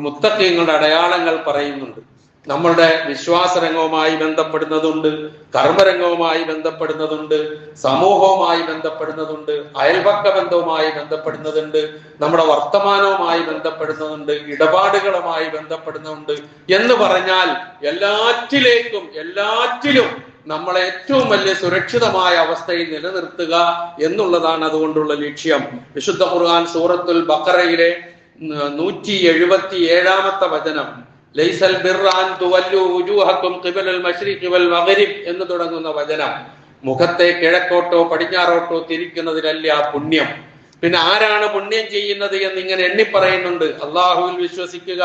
മുത്തഖീങ്ങളുടെ അടയാളങ്ങൾ പറയുന്നുണ്ട്. നമ്മളുടെ വിശ്വാസരംഗവുമായി ബന്ധപ്പെടുന്നതുണ്ട്, കർമ്മരംഗവുമായി ബന്ധപ്പെടുന്നതുണ്ട്, സമൂഹവുമായി ബന്ധപ്പെടുന്നതുണ്ട്, അയൽപക്ക ബന്ധവുമായി ബന്ധപ്പെടുന്നതുണ്ട്, നമ്മുടെ വർത്തമാനവുമായി ബന്ധപ്പെടുന്നതുണ്ട്, ഇടപാടുകളുമായി ബന്ധപ്പെടുന്നുണ്ട്. എന്ന് പറഞ്ഞാൽ എല്ലാറ്റിലും നമ്മളെ ഏറ്റവും വലിയ സുരക്ഷിതമായ അവസ്ഥയിൽ നിലനിർത്തുക എന്നുള്ളതാണ് അതുകൊണ്ടുള്ള ലക്ഷ്യം. വിശുദ്ധ ഖുർആൻ സൂറത്തുൽ ബഖറയിലെ 177-ാമത്തെ വചനം, ലൈസൽ ബിർറ അൻ തുവല്ലു വുജൂഹക്കും ഖിബലൽ മശ്രിഖി വൽ മഗ്രിബ് എന്ന് തുടങ്ങുന്ന വചനം, മുഖത്തെ കിഴക്കോട്ടോ പടിഞ്ഞാറോട്ടോ തിരിക്കുന്നതിലല്ല പുണ്യം. പിന്നെ ആരാണ് പുണ്യം ചെയ്യുന്നത് എന്ന് ഇങ്ങനെ എണ്ണിപ്പറയുന്നുണ്ട്. അള്ളാഹുവിൽ വിശ്വസിക്കുക,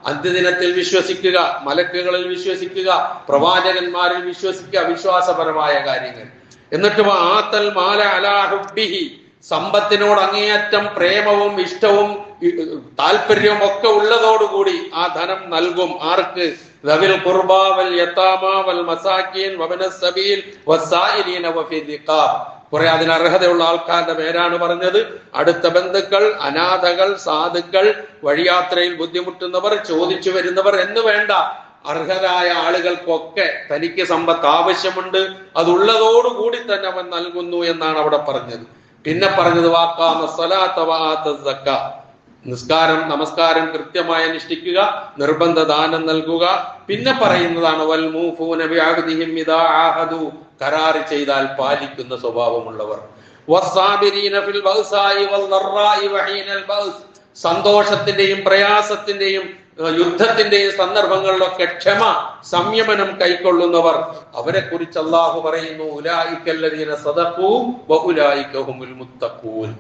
അന്ത്യദിനത്തിൽ വിശ്വസിക്കുക, മലക്കുകളിൽ വിശ്വസിക്കുക, പ്രവാചകന്മാരിൽ വിശ്വസിക്കുക, വിശ്വാസപരമായ കാര്യങ്ങൾ. എന്നിട്ട് ആതൽ മാല അലാ ഹുബ്ബിഹി, സമ്പത്തിനോട് അങ്ങേയറ്റം പ്രേമവും ഇഷ്ടവും താല്പര്യവും ഒക്കെ ഉള്ളതോടുകൂടി ആ ധനം നൽകും. ആർക്ക്? ദവിൽ ഖുർബാ വൽ യതാമാ വൽ മസാകീൻ വബനസ് സബീൽ വസ്സായിലീന വഫി ദിഖാബ്. കുറെ അതിന് അർഹതയുള്ള ആൾക്കാരുടെ പേരാണ് പറഞ്ഞത്. അടുത്ത ബന്ധുക്കൾ, അനാഥകൾ, സാധുക്കൾ, വഴിയാത്രയിൽ ബുദ്ധിമുട്ടുന്നവർ, ചോദിച്ചു വരുന്നവർ എന്ന് വേണ്ട, അർഹരായ ആളുകൾക്കൊക്കെ തനിക്ക് സമ്പത്ത് ആവശ്യമുണ്ട്, അതുള്ളതോടുകൂടി തന്നെ അവൻ നൽകുന്നു എന്നാണ് അവിടെ പറഞ്ഞത്. പിന്നെ പറഞ്ഞത് വാക്കാമ സ്വലാത്ത വആത സക്ക, നിസ്കാരം നമസ്കാരം കൃത്യമായി അനുഷ്ഠിക്കുക, നിർബന്ധ ദാനം നൽകുക. പിന്നെ പറയുന്നതാണ് വൽ മൂഫൂന ബിഅഹ്ദിഹിം ഇദാ ആഹദു, കരാർ ചെയ്താൽ പാലിക്കുന്ന സ്വഭാവമുള്ളവർ. വസ്സാബിരീന ഫിൽ ബഅസായി വൽ ദർറായി വഹീനൽ ബഅസ്, സന്തോഷത്തിന്റെയും പ്രയാസത്തിന്റെയും യുദ്ധത്തിന്റെയും സന്ദർഭങ്ങളിലൊക്കെ ക്ഷമ, സംയമനം കൈക്കൊള്ളുന്നവർ. അവരെ കുറിച്ച് അല്ലാഹു പറയുന്നു, ഉലൈകല്ലദീന സദഖൂ വഉലൈക ഹുമുൽ മുത്തഖൂൻ,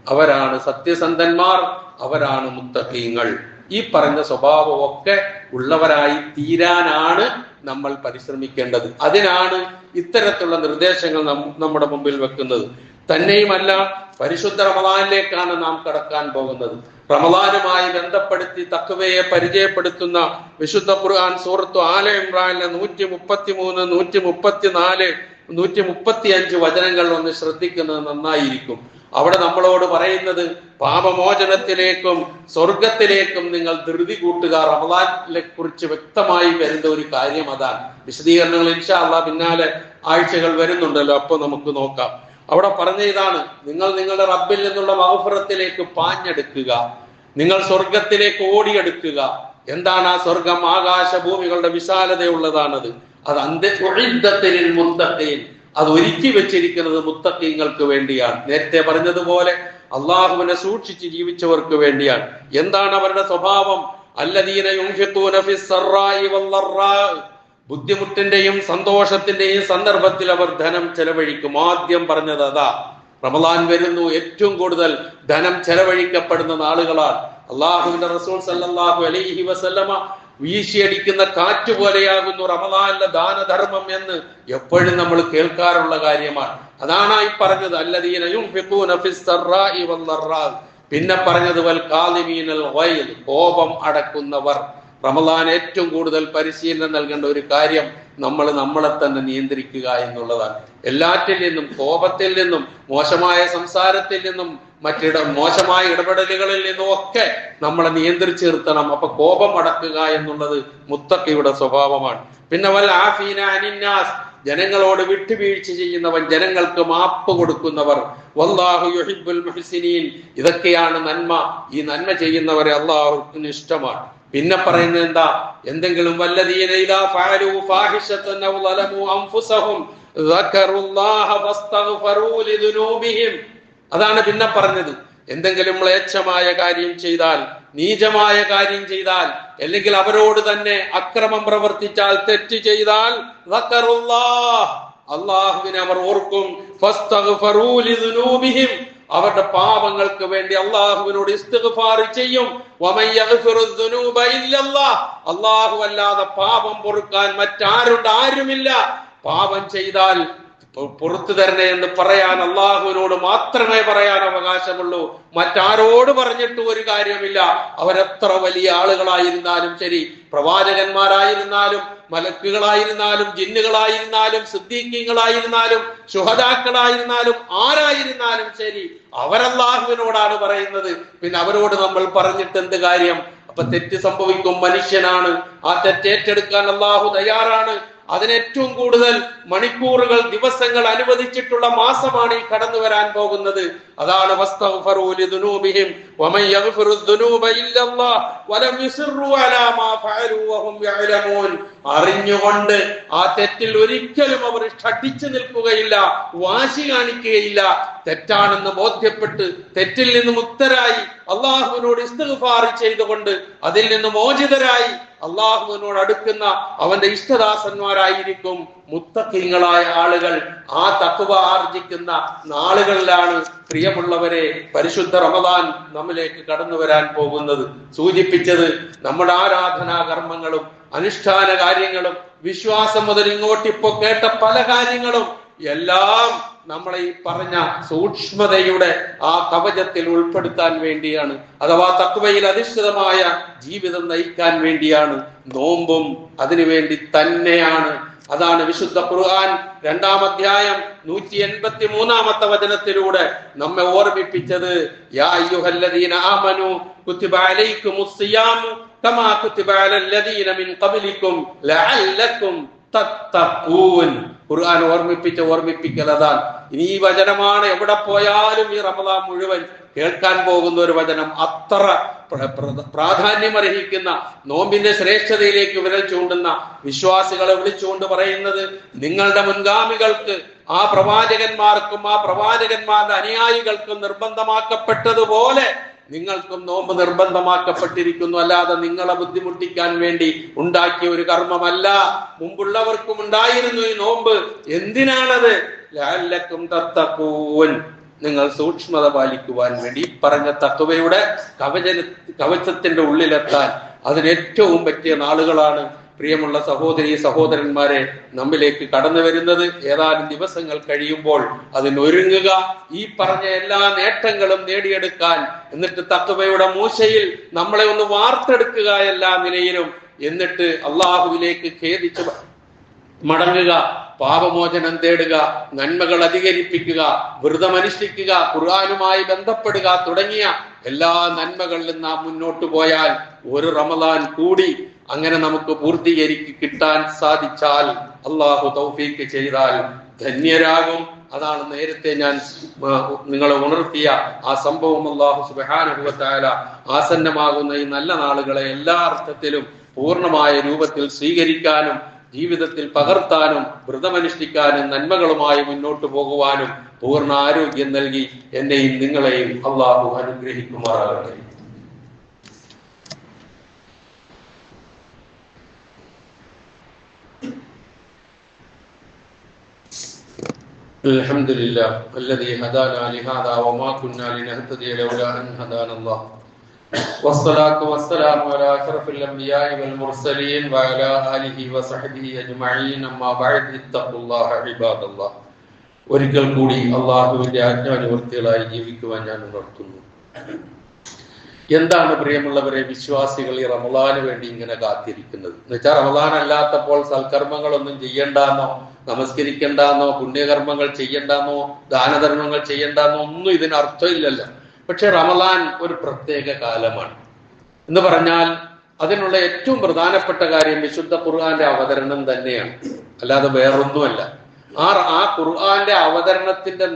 അവരാണ് സത്യസന്ധന്മാർ, അവരാണ് മുത്തഖീങ്ങൾ. ഈ പറഞ്ഞ സ്വഭാവമൊക്കെ ഉള്ളവരായി തീരാനാണ് നമ്മൾ പരിശ്രമിക്കേണ്ടത്. അതിനാണ് ഇത്തരത്തിലുള്ള നിർദ്ദേശങ്ങൾ നമ്മുടെ മുമ്പിൽ വെക്കുന്നത്. തന്നെയുമല്ല, പരിശുദ്ധ റമദാനിലേക്കാണ് നാം കടക്കാൻ പോകുന്നത്. റമദാനുമായി ബന്ധപ്പെടുത്തി തഖ്വയെ പരിചയപ്പെടുത്തുന്ന വിശുദ്ധ ഖുർആൻ സൂറത്തു ആല ഇമ്രാനിലെ 133, 134, 135 വചനങ്ങൾ ഒന്ന് ശ്രദ്ധിക്കുന്നത് നന്നായിരിക്കും. അവിടെ നമ്മളോട് പറയുന്നത് പാപമോചനത്തിലേക്കും സ്വർഗത്തിലേക്കും നിങ്ങൾ ധൃതി കൂട്ടുക. റമദാനിനെ കുറിച്ച് വ്യക്തമായി വരുന്ന ഒരു കാര്യം അതാണ്. വിശദീകരണങ്ങൾ ഇൻഷാ അല്ലാഹ് പിന്നാലെ ആഴ്ചകൾ വരുന്നുണ്ടല്ലോ, അപ്പൊ നമുക്ക് നോക്കാം. അവിടെ പറഞ്ഞ ഇതാണ്, നിങ്ങൾ നിങ്ങളുടെ റബ്ബിൽ നിന്നുള്ള മഗ്ഫിറത്തിലേക്ക് പാഞ്ഞെടുക്കുക, നിങ്ങൾ സ്വർഗത്തിലേക്ക് ഓടിയെടുക്കുക. എന്താണ് ആ സ്വർഗം? ആകാശഭൂമികളുടെ വിശാലതയുള്ളതാണത്. അത് മുത്തഖീൻ, അത് ഒരുക്കി വെച്ചിരിക്കുന്നത് മുത്തഖീങ്ങൾക്ക് വേണ്ടിയാണ്. നേരത്തെ പറഞ്ഞതുപോലെ അള്ളാഹുവിനെ സൂക്ഷിച്ച് ജീവിച്ചവർക്ക് വേണ്ടിയാണ്. എന്താണ് അവരുടെ സ്വഭാവം? അല്ലദീന യുൻഫിഖൂന ഫിസ്സറായി വല്ലറാ, ബുദ്ധിമുട്ടിന്റെയും സന്തോഷത്തിന്റെയും സന്ദർഭത്തിൽ അവർ ധനം ചെലവഴിക്കും. ആദ്യം പറഞ്ഞത് അതാ. റമദാൻ വരുന്നു, ഏറ്റവും കൂടുതൽ ധനം ചെലവഴിക്കപ്പെടുന്ന നാളുകളാണ്. അള്ളാഹുവിന്റെ റസൂൽ സല്ലല്ലാഹു അലൈഹി വസല്ലമ വീശിയടിക്കുന്ന കാറ്റ് പോലെയാകുന്നു റമദാനിലെ ദാനധർമ്മം എന്ന് എപ്പോഴും നമ്മൾ കേൾക്കാറുള്ള കാര്യമാണ്. അതാണ് ഈ പറഞ്ഞത് അല്ലദീന യുൻഫിഖൂന ഫിസ്സറായി വല്ലറാ. പിന്നെ പറഞ്ഞത് വൽ കാളിമീനൽ ഗൈദ്, കോപം അടക്കുന്നവർ. റമദാൻ ഏറ്റവും കൂടുതൽ പരിശീലനം നൽകേണ്ട ഒരു കാര്യം നമ്മളെ തന്നെ നിയന്ത്രിക്കുക എന്നുള്ളതാണ്. എല്ലാറ്റിൽ നിന്നും, കോപത്തിൽ നിന്നും, മോശമായ സംസാരത്തിൽ നിന്നും, മോശമായ ഇടപെടലുകളിൽ നിന്നും ഒക്കെ നമ്മളെ നിയന്ത്രിച്ചു നിർത്തണം. അപ്പൊ കോപം അടക്കുക എന്നുള്ളത് മുത്തഖിയുടെ സ്വഭാവമാണ്. പിന്നെ വൽ ആഫീന അനിന്നാസ്, ജനങ്ങളോട് വിട്ടുവീഴ്ച ചെയ്യുന്നവൻ, ജനങ്ങൾക്ക് മാപ്പ് കൊടുക്കുന്നവർ. വല്ലാഹു യുഹിബ്ബുൽ മുഹ്സിനീൻ, ഇതൊക്കെയാണ് നന്മ. ഈ നന്മ ചെയ്യുന്നവരെ അല്ലാഹുവിന് ഇഷ്ടമാണ്. പിന്നെ പറയുന്നത് എന്താ? എന്തെങ്കിലും വല്ലദീന ഇദാ ഫഅലൂ ഫാഹിശതൻ ഔ ളലമൂ അൻഫുസഹും ദക്കറുല്ലാഹ ഫസ്തഗ്ഫറൂ ലിദുനൂബിഹിം. അതാണ് പിന്നെ പറഞ്ഞത്. എന്തെങ്കിലും മ്ലേച്ഛമായ കാര്യം ചെയ്താൽ, നീചമായ കാര്യം ചെയ്താൽ, അല്ലെങ്കിൽ അവരോട് തന്നെ അക്രമം പ്രവർത്തിച്ചാൽ, തെറ്റ് ചെയ്താൽ, ദക്കറുല്ലാഹ്, അല്ലാഹുവിനെ അവർ ഓർക്കും. ഫസ്തഗ്ഫറൂ ലിദുനൂബിഹിം, അവരുടെ പാപങ്ങൾക്ക് വേണ്ടി അള്ളാഹുവിനോട് ഇസ്തിഗ്ഫാർ ചെയ്യും. വമൻ യഗ്ഫിറുദ് ദുനൂബ ഇല്ലല്ലാഹ്, അല്ലാഹു അല്ലാതെ പാപം പൊറുക്കാൻ മറ്റാരുണ്ട്? ആരുമില്ല. പാപം ചെയ്താൽ പുറത്തു തരണേ എന്ന് പറയാൻ അള്ളാഹുവിനോട് മാത്രമേ പറയാൻ അവകാശമുള്ളൂ. മറ്റാരോട് പറഞ്ഞിട്ട് ഒരു കാര്യമില്ല. അവരെത്ര വലിയ ആളുകളായിരുന്നാലും ശരി, പ്രവാചകന്മാരായിരുന്നാലും മലക്കുകളായിരുന്നാലും ജിന്നുകളായിരുന്നാലും സിദ്ദീഖീങ്ങളായിരുന്നാലും ശുഹദാക്കളായിരുന്നാലും ആരായിരുന്നാലും ശരി, അവരല്ലാഹുവിനോടാണ് പറയുന്നത്. പിന്നെ അവരോട് നമ്മൾ പറഞ്ഞിട്ട് എന്ത് കാര്യം? അപ്പൊ തെറ്റ് സംഭവിക്കും, മനുഷ്യനാണ്. ആ തെറ്റ് ഏറ്റെടുക്കാൻ അള്ളാഹു തയ്യാറാണ്. അതിനേറ്റവും കൂടുതൽ മണിക്കൂറുകൾ, ദിവസങ്ങൾ അനുവദിച്ചിട്ടുള്ള മാസമാണ് ഈ കടന്നു വരാൻ പോകുന്നത്. അതാണ് അറിഞ്ഞുകൊണ്ട് ആ തെറ്റിൽ ഒരിക്കലും അവർ ഷഠിച്ചു നിൽക്കുകയില്ല, വാശി കാണിക്കുകയില്ല. തെറ്റാണെന്ന് ബോധ്യപ്പെട്ട് തെറ്റിൽ നിന്ന് മുക്തരായി അള്ളാഹുവിനോട് ഇസ്തിഗ്ഫാർ ചെയ്തുകൊണ്ട് അതിൽ നിന്ന് മോചിതരായി അള്ളാഹുവിനോട് അടുക്കുന്ന അവന്റെ ഇഷ്ടദാസന്മാരായിരിക്കും മുത്തഖീങ്ങളായ ആളുകൾ. ആ തഖ്വ ആർജിക്കുന്ന നാളുകളിലാണ് പ്രിയമുള്ളവരെ പരിശുദ്ധ റമദാൻ നമ്മിലേക്ക് കടന്നു വരാൻ പോകുന്നത്. സൂചിപ്പിച്ചത് നമ്മുടെ ആരാധനാ കർമ്മങ്ങളും അനുഷ്ഠാന കാര്യങ്ങളും വിശ്വാസം മുതൽ ഇങ്ങോട്ടിപ്പോ കേട്ട പല കാര്യങ്ങളും എല്ലാം നമ്മളെ ഈ പറഞ്ഞ സൂക്ഷ്മതയുടെ ആ കവചത്തിൽ ഉൾപ്പെടുത്താൻ വേണ്ടിയാണ്. അഥവാ തഖ്വയിൽ അധിഷ്ഠിതമായ ജീവിതം നയിക്കാൻ വേണ്ടിയാണ്. നോമ്പും അതിനുവേണ്ടി തന്നെയാണ്. അതാണ് വിശുദ്ധ ഖുർആൻ 2-ാം അധ്യായം 183-ാമത്തെ വചനത്തിലൂടെ നമ്മെ ഓർമ്മിപ്പിച്ചത്. യാ അയ്യുഹല്ലദീന ആമനൂ കുതിബ അലൈക്കുമുസ് സിയാമു കമാ കുതിബ അലല്ലദീന മിൻ ഖബ്ലിക്കും ലഅല്ലക്കും തത്തഖൂൻ. ഖുർആൻ ഓർമ്മിപ്പിക്കൽ അതാണ്. ഇനി ഈ വചനമാണ് എവിടെ പോയാലും ഈ റമദാൻ മുഴുവൻ കേൾക്കാൻ പോകുന്ന ഒരു വചനം. അത്ര പ്രാധാന്യമർഹിക്കുന്ന നോമ്പിന്റെ ശ്രേഷ്ഠതയിലേക്ക് വിരൽ ചൂണ്ടുന്ന വിശ്വാസികളെ വിളിച്ചുകൊണ്ട് പറയുന്നത്, നിങ്ങളുടെ മുൻഗാമികൾക്ക്, ആ പ്രവാചകന്മാർക്കും ആ പ്രവാചകന്മാരുടെ അനുയായികൾക്കും നിർബന്ധമാക്കപ്പെട്ടതുപോലെ നിങ്ങൾക്കും നോമ്പ് നിർബന്ധമാക്കപ്പെട്ടിരിക്കുന്നു. അല്ലാതെ നിങ്ങളെ ബുദ്ധിമുട്ടിക്കാൻ വേണ്ടി ഉണ്ടാക്കിയ ഒരു കർമ്മമല്ല. മുമ്പുള്ളവർക്കും ഉണ്ടായിരുന്നു ഈ നോമ്പ്. എന്തിനാണത്? ലഅല്ലക്കും തത്തഖൂൻ, നിങ്ങൾ സൂക്ഷ്മത പാലിക്കുവാൻ വേണ്ടി. പറഞ്ഞ തഖ്വയുടെ കവചത്തിന്റെ ഉള്ളിലെത്താൻ അതിന് ഏറ്റവും പറ്റിയ നാളുകളാണ് പ്രിയമുള്ള സഹോദരി സഹോദരന്മാരെ നമ്മിലേക്ക് കടന്നു വരുന്നത്. ഏതാനും ദിവസങ്ങൾ കഴിയുമ്പോൾ അതിനൊരുങ്ങുക, ഈ പറഞ്ഞ എല്ലാ നേട്ടങ്ങളും നേടിയെടുക്കാൻ. എന്നിട്ട് തഖ്വയുടെ മൂശയിൽ നമ്മളെ ഒന്ന് വാർത്തെടുക്കുക എല്ലാ നിലയിലും. എന്നിട്ട് അള്ളാഹുവിലേക്ക് ഖേദിച്ച് മടങ്ങുക, പാപമോചനം തേടുക, നന്മകൾ അധികരിപ്പിക്കുക, വ്രതമനുഷ്ഠിക്കുക, ഖുർആനുമായി ബന്ധപ്പെടുക തുടങ്ങിയ എല്ലാ നന്മകളിലും നാം മുന്നോട്ട് പോയാൽ ഒരു റമദാൻ കൂടി അങ്ങനെ നമുക്ക് പൂർത്തീകരിക്ക് കിട്ടാൻ സാധിച്ചാൽ, അള്ളാഹു തൗഫീക്ക് ചെയ്താൽ ധന്യരാകും. അതാണ് നേരത്തെ ഞാൻ നിങ്ങളെ ഉണർത്തിയ ആ സംഭവം. അള്ളാഹു സുബ്ഹാനഹു വ തആല ആസന്നമാകുന്ന ഈ നല്ല നാളുകളെ എല്ലാ അർത്ഥത്തിലും പൂർണ്ണമായ രൂപത്തിൽ സ്വീകരിക്കാനും ജീവിതത്തിൽ പകർത്താനും വ്രതമനുഷ്ഠിക്കാനും നന്മകളുമായി മുന്നോട്ട് പോകുവാനും പൂർണ്ണ ആരോഗ്യം നൽകി എന്നെയും നിങ്ങളെയും അള്ളാഹു അനുഗ്രഹിക്കുമാറാകട്ടെ. അൽഹംദുലില്ലാഹ് അല്ലദീ ഹദാനാ ലിഹാദാ വമാ കുന്നാ ലിനഹ്തദിയ ലൗലാ അൻ ഹദാനല്ലാഹ് വസ്സലാത്തു വസ്സലാമു അലാ അഷ്റഫിൽ അംബിയാഇ വൽ മുർസലീൻ വഅലാ ആലിഹി വസഹ്ബിഹി അജ്മഈൻ. അമ്മാ ബഅദ്, ഇത്തഖുല്ലാഹ ഇബാദല്ലാഹ്. ഒരിക്കൽ കൂടി അള്ളാഹുവിന്റെ ആജ്ഞാനുവർത്തികളായി ജീവിക്കുവാൻ ഞാൻ ഉണർത്തുന്നു. എന്താണ് പ്രിയമുള്ളവരെ വിശ്വാസികൾ ഈ റമളാന് വേണ്ടി ഇങ്ങനെ കാത്തിരിക്കുന്നത്? എന്ന് വെച്ചാൽ റമളാൻ അല്ലാത്തപ്പോൾ സൽക്കർമ്മങ്ങളൊന്നും ചെയ്യണ്ടെന്നോ, നമസ്കരിക്കണ്ടെന്നോ, പുണ്യകർമ്മങ്ങൾ ചെയ്യണ്ടെന്നോ, ദാനധർമ്മങ്ങൾ ചെയ്യണ്ടെന്നോ ഒന്നും ഇതിനർത്ഥമില്ലല്ലോ. പക്ഷെ റമളാൻ ഒരു പ്രത്യേക കാലമാണ് എന്ന് പറഞ്ഞാൽ അതിനുള്ള ഏറ്റവും പ്രധാനപ്പെട്ട കാര്യം വിശുദ്ധ ഖുർആന്റെ അവതരണം തന്നെയാണ്, അല്ലാതെ വേറൊന്നുമല്ല. ആ ഖുർആന്റെ അവതരണത്തിന്റെ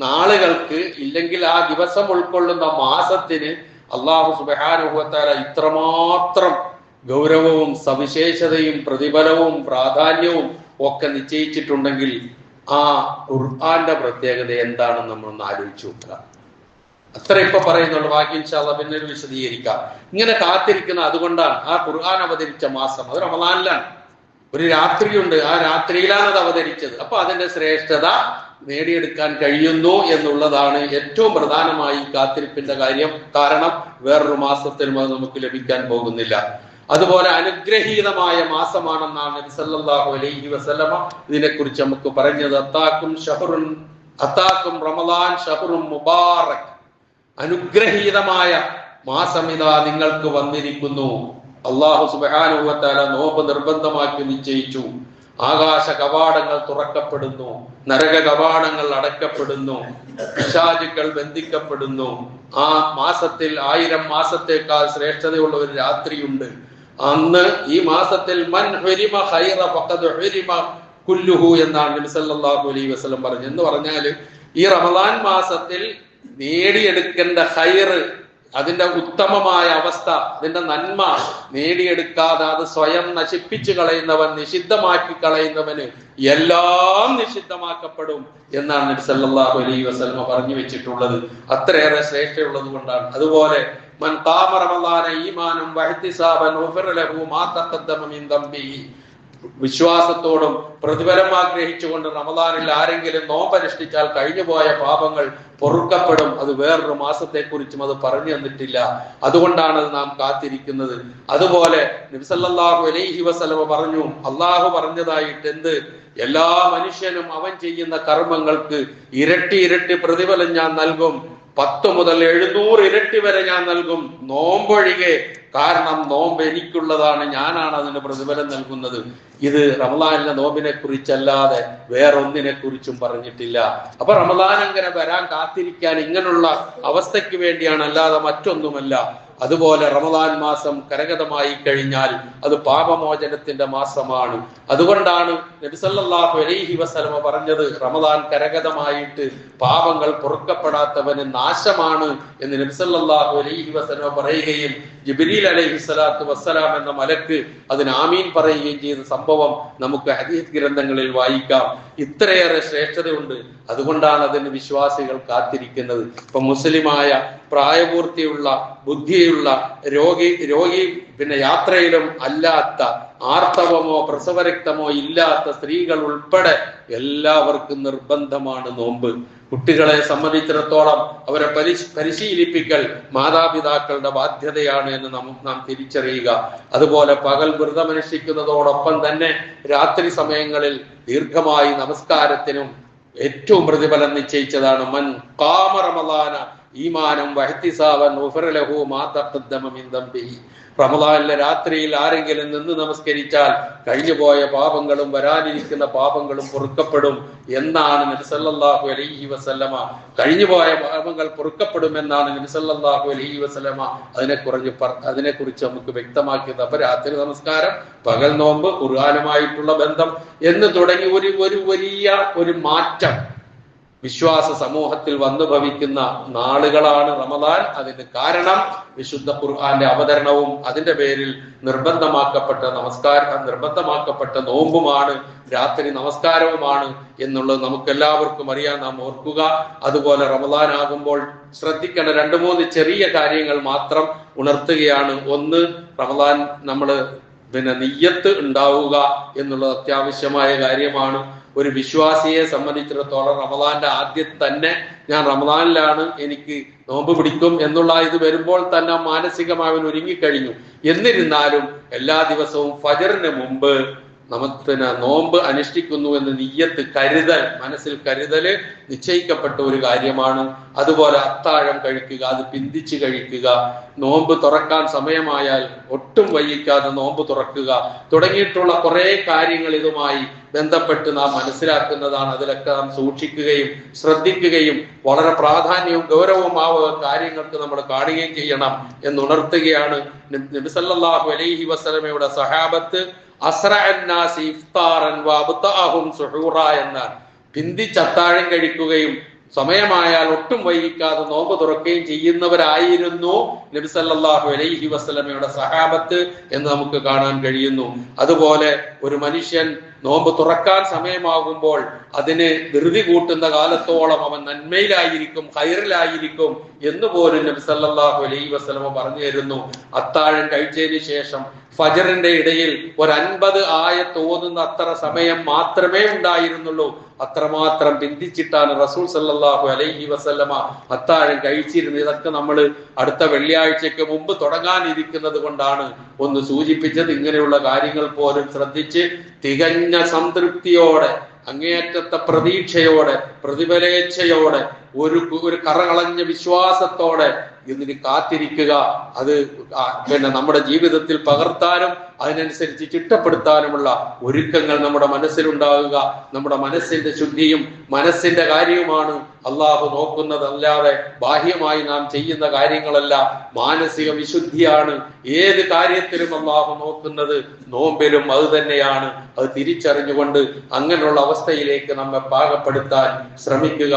നാളുകൾക്ക് ഇല്ലെങ്കിൽ ആ ദിവസം ഉൾക്കൊള്ളുന്ന മാസത്തിന് അല്ലാഹു സുബ്ഹാനഹു വ തആല ഇത്രമാത്രം ഗൗരവവും സവിശേഷതയും പ്രതിഫലവും പ്രാധാന്യവും ഒക്കെ നിശ്ചയിച്ചിട്ടുണ്ടെങ്കിൽ ആ ഖുർആന്റെ പ്രത്യേകത എന്താണെന്ന് നമ്മളൊന്ന് ആലോചിച്ച് നോക്കുക. അത്ര ഇപ്പൊ പറയുന്നുള്ളൂ, ബാക്കി ഇൻഷാ അല്ലാഹ് പിന്നീട് വിശദീകരിക്കാം. ഇങ്ങനെ കാത്തിരിക്കുന്ന അതുകൊണ്ടാണ്. ആ ഖുർആൻ അവതരിച്ച മാസം അത് റമളാനിലാണ്. ഒരു രാത്രിയുണ്ട്, ആ രാത്രിയിലാണ് അത് അവതരിച്ചത്. അപ്പൊ അതിന്റെ ശ്രേഷ്ഠത നേടിയെടുക്കാൻ കഴിയുന്നു എന്നുള്ളതാണ് ഏറ്റവും പ്രധാനമായി കാത്തിരിപ്പിന്റെ കാര്യം. കാരണം വേറൊരു മാസത്തിലും അത് നമുക്ക് ലഭിക്കാൻ പോകുന്നില്ല. അതുപോലെ അനുഗ്രഹീതമായ മാസമാണെന്നാണ് നബി സല്ലല്ലാഹു അലൈഹി വസല്ലമ ഇതിനെക്കുറിച്ച് നമുക്ക് പറഞ്ഞത്. അത്താക്കും റമളാൻ ഷഹ്റുൻ മുബാറക്, അനുഗ്രഹീതമായ മാസം ഇതാ നിങ്ങൾക്ക് വന്നിരിക്കുന്നു. അല്ലാഹു സുബ്ഹാനഹു വ തആല നോമ്പ് നിർബന്ധമാക്കി നിശ്ചയിച്ചു. ആകാശ കവാടങ്ങൾ തുറക്കപ്പെടുന്നു, നരക കവാടങ്ങൾ അടയ്ക്കപ്പെടുന്നു, പിശാചുക്കൾ ബന്ധിക്കപ്പെടുന്നു. ആ മാസത്തിൽ 1000 മാസത്തേക്കാൾ ശ്രേഷ്ഠതയുള്ള ഒരു രാത്രിയുണ്ട്. അന്ന് ഈ മാസത്തിൽ മൻ ഹുരിമ ഖൈറ ഫഖദ് ഹുരിമ കുല്ലുഹു എന്നാണ് നബി സല്ലല്ലാഹു അലൈഹി വസല്ലം പറഞ്ഞത്. എന്ന് പറഞ്ഞാൽ ഈ റമദാൻ മാസത്തിൽ നേടിയെടുക്കേണ്ട ഖൈർ, അതിന്റെ ഉത്തമമായ അവസ്ഥ, അതിന്റെ നന്മ നേടിയെടുക്കാതെ അത് സ്വയം നശിപ്പിച്ചു കളയുന്നവൻ, നിഷിദ്ധമാക്കി കളയുന്നവന് എല്ലാം നിഷിദ്ധമാക്കപ്പെടും എന്നാണ് നബി സല്ലല്ലാഹു അലൈഹി വസല്ലം പറഞ്ഞു വെച്ചിട്ടുള്ളത്. അത്രയേറെ ശ്രേഷ്ഠയുള്ളത് കൊണ്ടാണ്. അതുപോലെ മൻ ഖാമ റമളാന ഈമാനം വഹ്തിസാബൻ ഗുഫിറ ലഹു മാ തഖദ്ദമ മിൻ ദംബിഹി, വിശ്വാസത്തോടും പ്രതിഫലം ആഗ്രഹിച്ചുകൊണ്ട് റമദാനിൽ ആരെങ്കിലും നോമ്പനുഷ്ഠിച്ചാൽ കഴിഞ്ഞുപോയ പാപങ്ങൾ പൊറുക്കപ്പെടും. അത് വേറൊരു മാസത്തെക്കുറിച്ചും അത് പറഞ്ഞു തന്നിട്ടില്ല. അതുകൊണ്ടാണ് അത് നാം കാത്തിരിക്കുന്നത്. അതുപോലെ നബി സല്ലല്ലാഹു അലൈഹി വസല്ലം പറഞ്ഞു, അള്ളാഹു പറഞ്ഞതായിട്ട് എന്ത്, എല്ലാ മനുഷ്യനും അവൻ ചെയ്യുന്ന കർമ്മങ്ങൾക്ക് ഇരട്ടി ഇരട്ടി പ്രതിഫലം ഞാൻ നൽകും, 10 മുതൽ 700 ഇരട്ടി വരെ ഞാൻ നൽകും, നോമ്പൊഴികെ. കാരണം നോമ്പ് എനിക്കുള്ളതാണ്, ഞാനാണ് അതിന് പ്രതിഫലം നൽകുന്നത്. ഇത് റമളാനിലെ നോമ്പിനെ കുറിച്ചല്ലാതെ വേറൊന്നിനെ കുറിച്ചും പറഞ്ഞിട്ടില്ല. അപ്പൊ റമളാൻ അങ്ങനെ വരാൻ കാത്തിരിക്കാൻ ഇങ്ങനെയുള്ള അവസ്ഥയ്ക്ക് വേണ്ടിയാണ്, അല്ലാതെ മറ്റൊന്നുമല്ല. അതുപോലെ റമളാൻ മാസം കരഗതമായി കഴിഞ്ഞാൽ അത് പാപമോചനത്തിന്റെ മാസമാണ്. അതുകൊണ്ടാണ് നബി സല്ലല്ലാഹു അലൈഹി വസല്ലമ പറഞ്ഞത്, റമളാൻ കരഗതമായിട്ട് പാപങ്ങൾ പൊറുക്കപ്പെടാത്തവന് നാശമാണ് എന്ന് നബി സല്ലല്ലാഹു അലൈഹി വസല്ലമ പറയുകയും ജിബ്രീൽ അലൈഹി സ്വലാത്തു വസ്സലാം എന്ന മലക്ക് അതിന് ആമീൻ പറയുകയും ചെയ്ത സംഭവം നമുക്ക് ഹദീസ് ഗ്രന്ഥങ്ങളിൽ വായിക്കാം. ഇത്രയേറെ ശ്രേഷ്ഠതയുണ്ട്. അതുകൊണ്ടാണ് അതിന് വിശ്വാസികൾ കാത്തിരിക്കുന്നത്. ഇപ്പൊ മുസ്ലിമായ പ്രായപൂർത്തിയുള്ള ബുദ്ധിയുള്ള രോഗി പിന്നെ യാത്രയിലും അല്ലാത്ത, ആർത്തവമോ പ്രസവരക്തമോ ഇല്ലാത്ത സ്ത്രീകൾ ഉൾപ്പെടെ എല്ലാവർക്കും നിർബന്ധമാണ് നോമ്പ്. കുട്ടികളെ സംബന്ധിച്ചിടത്തോളം അവരെ പരിശീലിപ്പിക്കൽ മാതാപിതാക്കളുടെ ബാധ്യതയാണ് എന്ന് നാം തിരിച്ചറിയുക. അതുപോലെ പകൽ വ്രതമനുഷ്ഠിക്കുന്നതോടൊപ്പം തന്നെ രാത്രി സമയങ്ങളിൽ ദീർഘമായി നമസ്കാരത്തിനും ഏറ്റവും പ്രതിഫലം നിശ്ചയിച്ചതാണ്. മൻ ഖാമ റമളാന ഈമാനം വഹ്തിസാബൻ ഗുഫിറ ലഹു മാ തഖദ്ദമ മിൻ ദംബിഹി, റമളാനിലെ രാത്രിയിൽ ആരെങ്കിലും നിന്ന് നമസ്കരിച്ചാൽ കഴിഞ്ഞുപോയ പാപങ്ങളും വരാനിരിക്കുന്ന പാപങ്ങളും പൊറുക്കപ്പെടും എന്നാണ് നബി സല്ലല്ലാഹു അലൈഹി വസല്ലമ. കഴിഞ്ഞുപോയ പാപങ്ങൾ പൊറുക്കപ്പെടുമെന്നാണ് നബി സല്ലല്ലാഹു അലൈഹി വസല്ലമ അതിനെക്കുറിച്ച് നമുക്ക് വ്യക്തമാക്കിയത്. അപ്പൊ രാത്രി നമസ്കാരം, പകൽ നോമ്പ്, ഖുർആനുമായിട്ടുള്ള ബന്ധം എന്ന് തുടങ്ങി ഒരു വലിയ മാറ്റം വിശ്വാസ സമൂഹത്തിൽ വന്നു ഭവിക്കുന്ന നാളുകളാണ് റമദാൻ. അതിന് കാരണം വിശുദ്ധ ഖുർആന്റെ അവതരണവും അതിന്റെ പേരിൽ നിർബന്ധമാക്കപ്പെട്ട നോമ്പുമാണ്, രാത്രി നമസ്കാരവുമാണ് എന്നുള്ളത് നമുക്കെല്ലാവർക്കും അറിയാം, നാം ഓർക്കുക. അതുപോലെ റമദാൻ ആകുമ്പോൾ ശ്രദ്ധിക്കേണ്ട 2-3 ചെറിയ കാര്യങ്ങൾ മാത്രം ഉണർത്തുകയാണ്. ഒന്ന്, റമദാൻ നിയ്യത്ത് ഉണ്ടാവുക എന്നുള്ളത് അത്യാവശ്യമായ കാര്യമാണ്. ഒരു വിശ്വാസിയെ സംബന്ധിച്ചിടത്തോളം റമദാന്റെ ആദ്യം തന്നെ ഞാൻ റമദാനിലാണ്, എനിക്ക് നോമ്പ് പിടിക്കും എന്നുള്ള ഇത് വരുമ്പോൾ തന്നെ മാനസികമായി അവൻ ഒരുങ്ങിക്കഴിഞ്ഞു. എന്നിരുന്നാലും എല്ലാ ദിവസവും ഫജറിന് മുമ്പ് നോമ്പ് അനുഷ്ഠിക്കുന്നു എന്ന് നിയ്യത്ത്, മനസ്സിൽ കരുതല് നിശ്ചയിക്കപ്പെട്ട ഒരു കാര്യമാണ്. അതുപോലെ അത്താഴം കഴിക്കുക, അത് പിന്തിച്ച് കഴിക്കുക, നോമ്പ് തുറക്കാൻ സമയമായാൽ ഒട്ടും വൈകിക്കാതെ നോമ്പ് തുറക്കുക തുടങ്ങിയിട്ടുള്ള കുറെ കാര്യങ്ങൾ ഇതുമായി ബന്ധപ്പെട്ട് നാം മനസ്സിലാക്കുന്നതാണ്. അതിലൊക്കെ നാം സൂക്ഷിക്കുകയും ശ്രദ്ധിക്കുകയും വളരെ പ്രാധാന്യവും ഗൗരവവുമാവുക കാര്യങ്ങൾക്ക് നമ്മൾ കാണുകയും ചെയ്യണം എന്നുണർത്തുകയാണ്. നബി സല്ലല്ലാഹു അലൈഹി വസല്ലമയുടെ സഹാബത്ത് അസ്റഅന്നാസി ഇഫ്താറൻ വഅബ്തഅഹും സുഹൂറ എന്നാണ്. പിന്തിച്ചത്താഴം കഴിക്കുകയും സമയമായാൽ ഒട്ടും വൈകിക്കാതെ നോമ്പ് തുറക്കുകയും ചെയ്യുന്നവരായിരുന്നു നബി സല്ലല്ലാഹു അലൈഹി വസല്ലമയുടെ സഹാബത്ത് എന്ന് നമുക്ക് കാണാൻ കഴിയുന്നു. അതുപോലെ ഒരു മനുഷ്യൻ നോമ്പ് തുറക്കാൻ സമയമാകുമ്പോൾ അതിന് ധൃതി കൂട്ടുന്ന കാലത്തോളം അവൻ നന്മയിലായിരിക്കും, ഖൈറിലായിരിക്കും എന്ന് പോലും നബി സല്ലല്ലാഹു അലൈഹി വസല്ലമ പറഞ്ഞു തരുന്നു. അത്താഴം കഴിച്ചതിന് ശേഷം ഫജറിന്റെ ഇടയിൽ ഒരു 50 ആയത്ത് ഓതുന്ന അത്ര സമയം മാത്രമേ ഉണ്ടായിരുന്നുള്ളൂ. അത്രമാത്രം ബന്ധിച്ചിട്ടാണ് റസൂൽ സല്ലല്ലാഹു അലൈഹി വസല്ലമ അത്താഴം കഴിച്ചിരുന്നത്. ഇതൊക്കെ നമ്മൾ അടുത്ത വെള്ളിയാഴ്ചക്ക് മുമ്പ് തുടങ്ങാനിരിക്കുന്നത് കൊണ്ടാണ് ഒന്ന് സൂചിപ്പിച്ചത്. ഇങ്ങനെയുള്ള കാര്യങ്ങൾ പോലും ശ്രദ്ധിച്ച് തികഞ്ഞ സംതൃപ്തിയോടെ, അങ്ങേയറ്റത്തെ പ്രതീക്ഷയോടെ, പ്രതിഫലേച്ഛയോടെ, ഒരു കറകളഞ്ഞ വിശ്വാസത്തോടെ ഇതിന് കാത്തിരിക്കുക. അത് നമ്മുടെ ജീവിതത്തിൽ പകർത്താനും അതിനനുസരിച്ച് ചിട്ടപ്പെടുത്താനുമുള്ള ഒരുക്കങ്ങൾ നമ്മുടെ മനസ്സിലുണ്ടാകുക. നമ്മുടെ മനസ്സിന്റെ ശുദ്ധിയും മനസ്സിന്റെ കാര്യവുമാണ് അള്ളാഹു നോക്കുന്നത്. അല്ലാതെ ബാഹ്യമായി നാം ചെയ്യുന്ന കാര്യങ്ങളല്ല. മാനസിക വിശുദ്ധിയാണ് ഏത് കാര്യത്തിലും അള്ളാഹു നോക്കുന്നത്. നോമ്പിലും അത് തന്നെയാണ്. അത് തിരിച്ചറിഞ്ഞുകൊണ്ട് അങ്ങനെയുള്ള അവസ്ഥയിലേക്ക് നമ്മെ പാകപ്പെടുത്താൻ ശ്രമിക്കുക.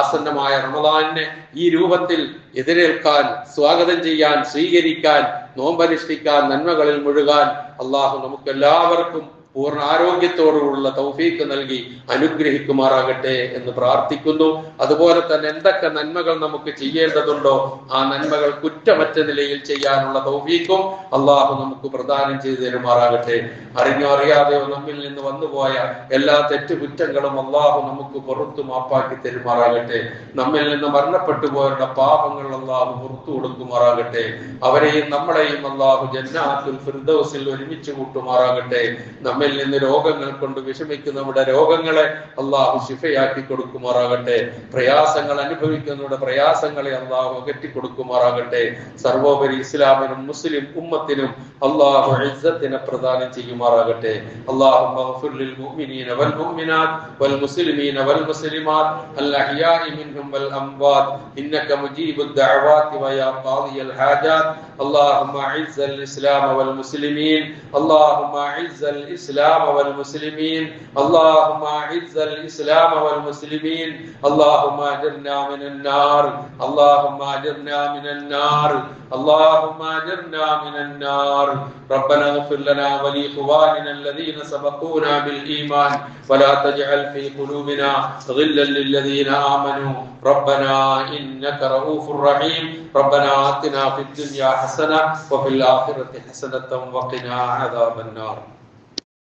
ആസന്നമായ റമദാനിനെ ഈ രൂപത്തിൽ എതിരേൽക്കാൻ, സ്വാഗതം ചെയ്യാൻ, സ്വീകരിക്കാൻ, നോമ്പനുഷ്ഠിക്കാൻ, നന്മകളിൽ മുഴുകാൻ അള്ളാഹു നമുക്ക് എല്ലാവർക്കും പൂർണ്ണ ആരോഗ്യത്തോടുള്ള തൗഫീഖ് നൽകി അനുഗ്രഹിക്കുമാറാകട്ടെ എന്ന് പ്രാർത്ഥിക്കുന്നു. അതുപോലെ തന്നെ എന്തൊക്കെ നന്മകൾ നമുക്ക് ചെയ്യേണ്ടതുണ്ടോ ആ നന്മകൾ കുറ്റമറ്റ നിലയിൽ ചെയ്യാനുള്ള തൗഫീഖും അള്ളാഹു നമുക്ക് പ്രദാനം ചെയ്തു തരുമാറാകട്ടെ. അറിഞ്ഞോ അറിയാതെയോ നമ്മിൽ നിന്ന് വന്നുപോയ എല്ലാ തെറ്റുകുറ്റങ്ങളും അള്ളാഹു നമുക്ക് പുറത്തു മാപ്പാക്കി തരുമാറാകട്ടെ. നമ്മിൽ നിന്ന് മരണപ്പെട്ടു പോയവരുടെ പാപങ്ങൾ അള്ളാഹു പുറത്തു കൊടുക്കുമാറാകട്ടെ. അവരെയും നമ്മളെയും അള്ളാഹു ജന്നാത്തുൽ ഫിർദൗസിൽ ഒരുമിച്ച് കൂട്ടുമാറാകട്ടെ. നമ്മിൽ നിന്ന് രോഗങ്ങൾ കൊണ്ട് വിഷമിക്കുന്നവരുടെ രോഗങ്ങളെ അള്ളാഹു ശിഫയാക്കി കൊടുക്കുമാറാകട്ടെ. പ്രയാസങ്ങൾ അനുഭവിക്കുന്നവരുടെ പ്രയാസങ്ങളെ അള്ളാഹു അകറ്റി കൊടുക്കുമാറാകട്ടെ. സർവോപരി ഇസ്ലാമിനും മുസ്ലിം ഉമ്മത്തിനും അള്ളാഹു ഇസ്സത്തിനെ പ്രദാനം ചെയ്യുമാറാകട്ടെ. اللهم اغفر للمؤمنين والمؤمنات والمسلمين والمسلمات الأحياء منهم والأموات إنك مجيب الدعوات ويا قاضي الحاجات. اللهم أعز الإسلام والمسلمين. اللهم أعز الإسلام والمسلمين. اللهم أعز الإسلام والمسلمين. اللهم أجرنا من النار. اللهم أجرنا من النار. اللهم أجرنا من النار. ربنا اغفر لنا ولإخواننا الذين سبقونا بالإيمان ولا تجعل في قلوبنا غلا للذين آمنوا ربنا إنك رؤوف رحيم. ربنا آتنا في الدنيا حسنة وفي الآخرة حسنة وقنا عذاب النار.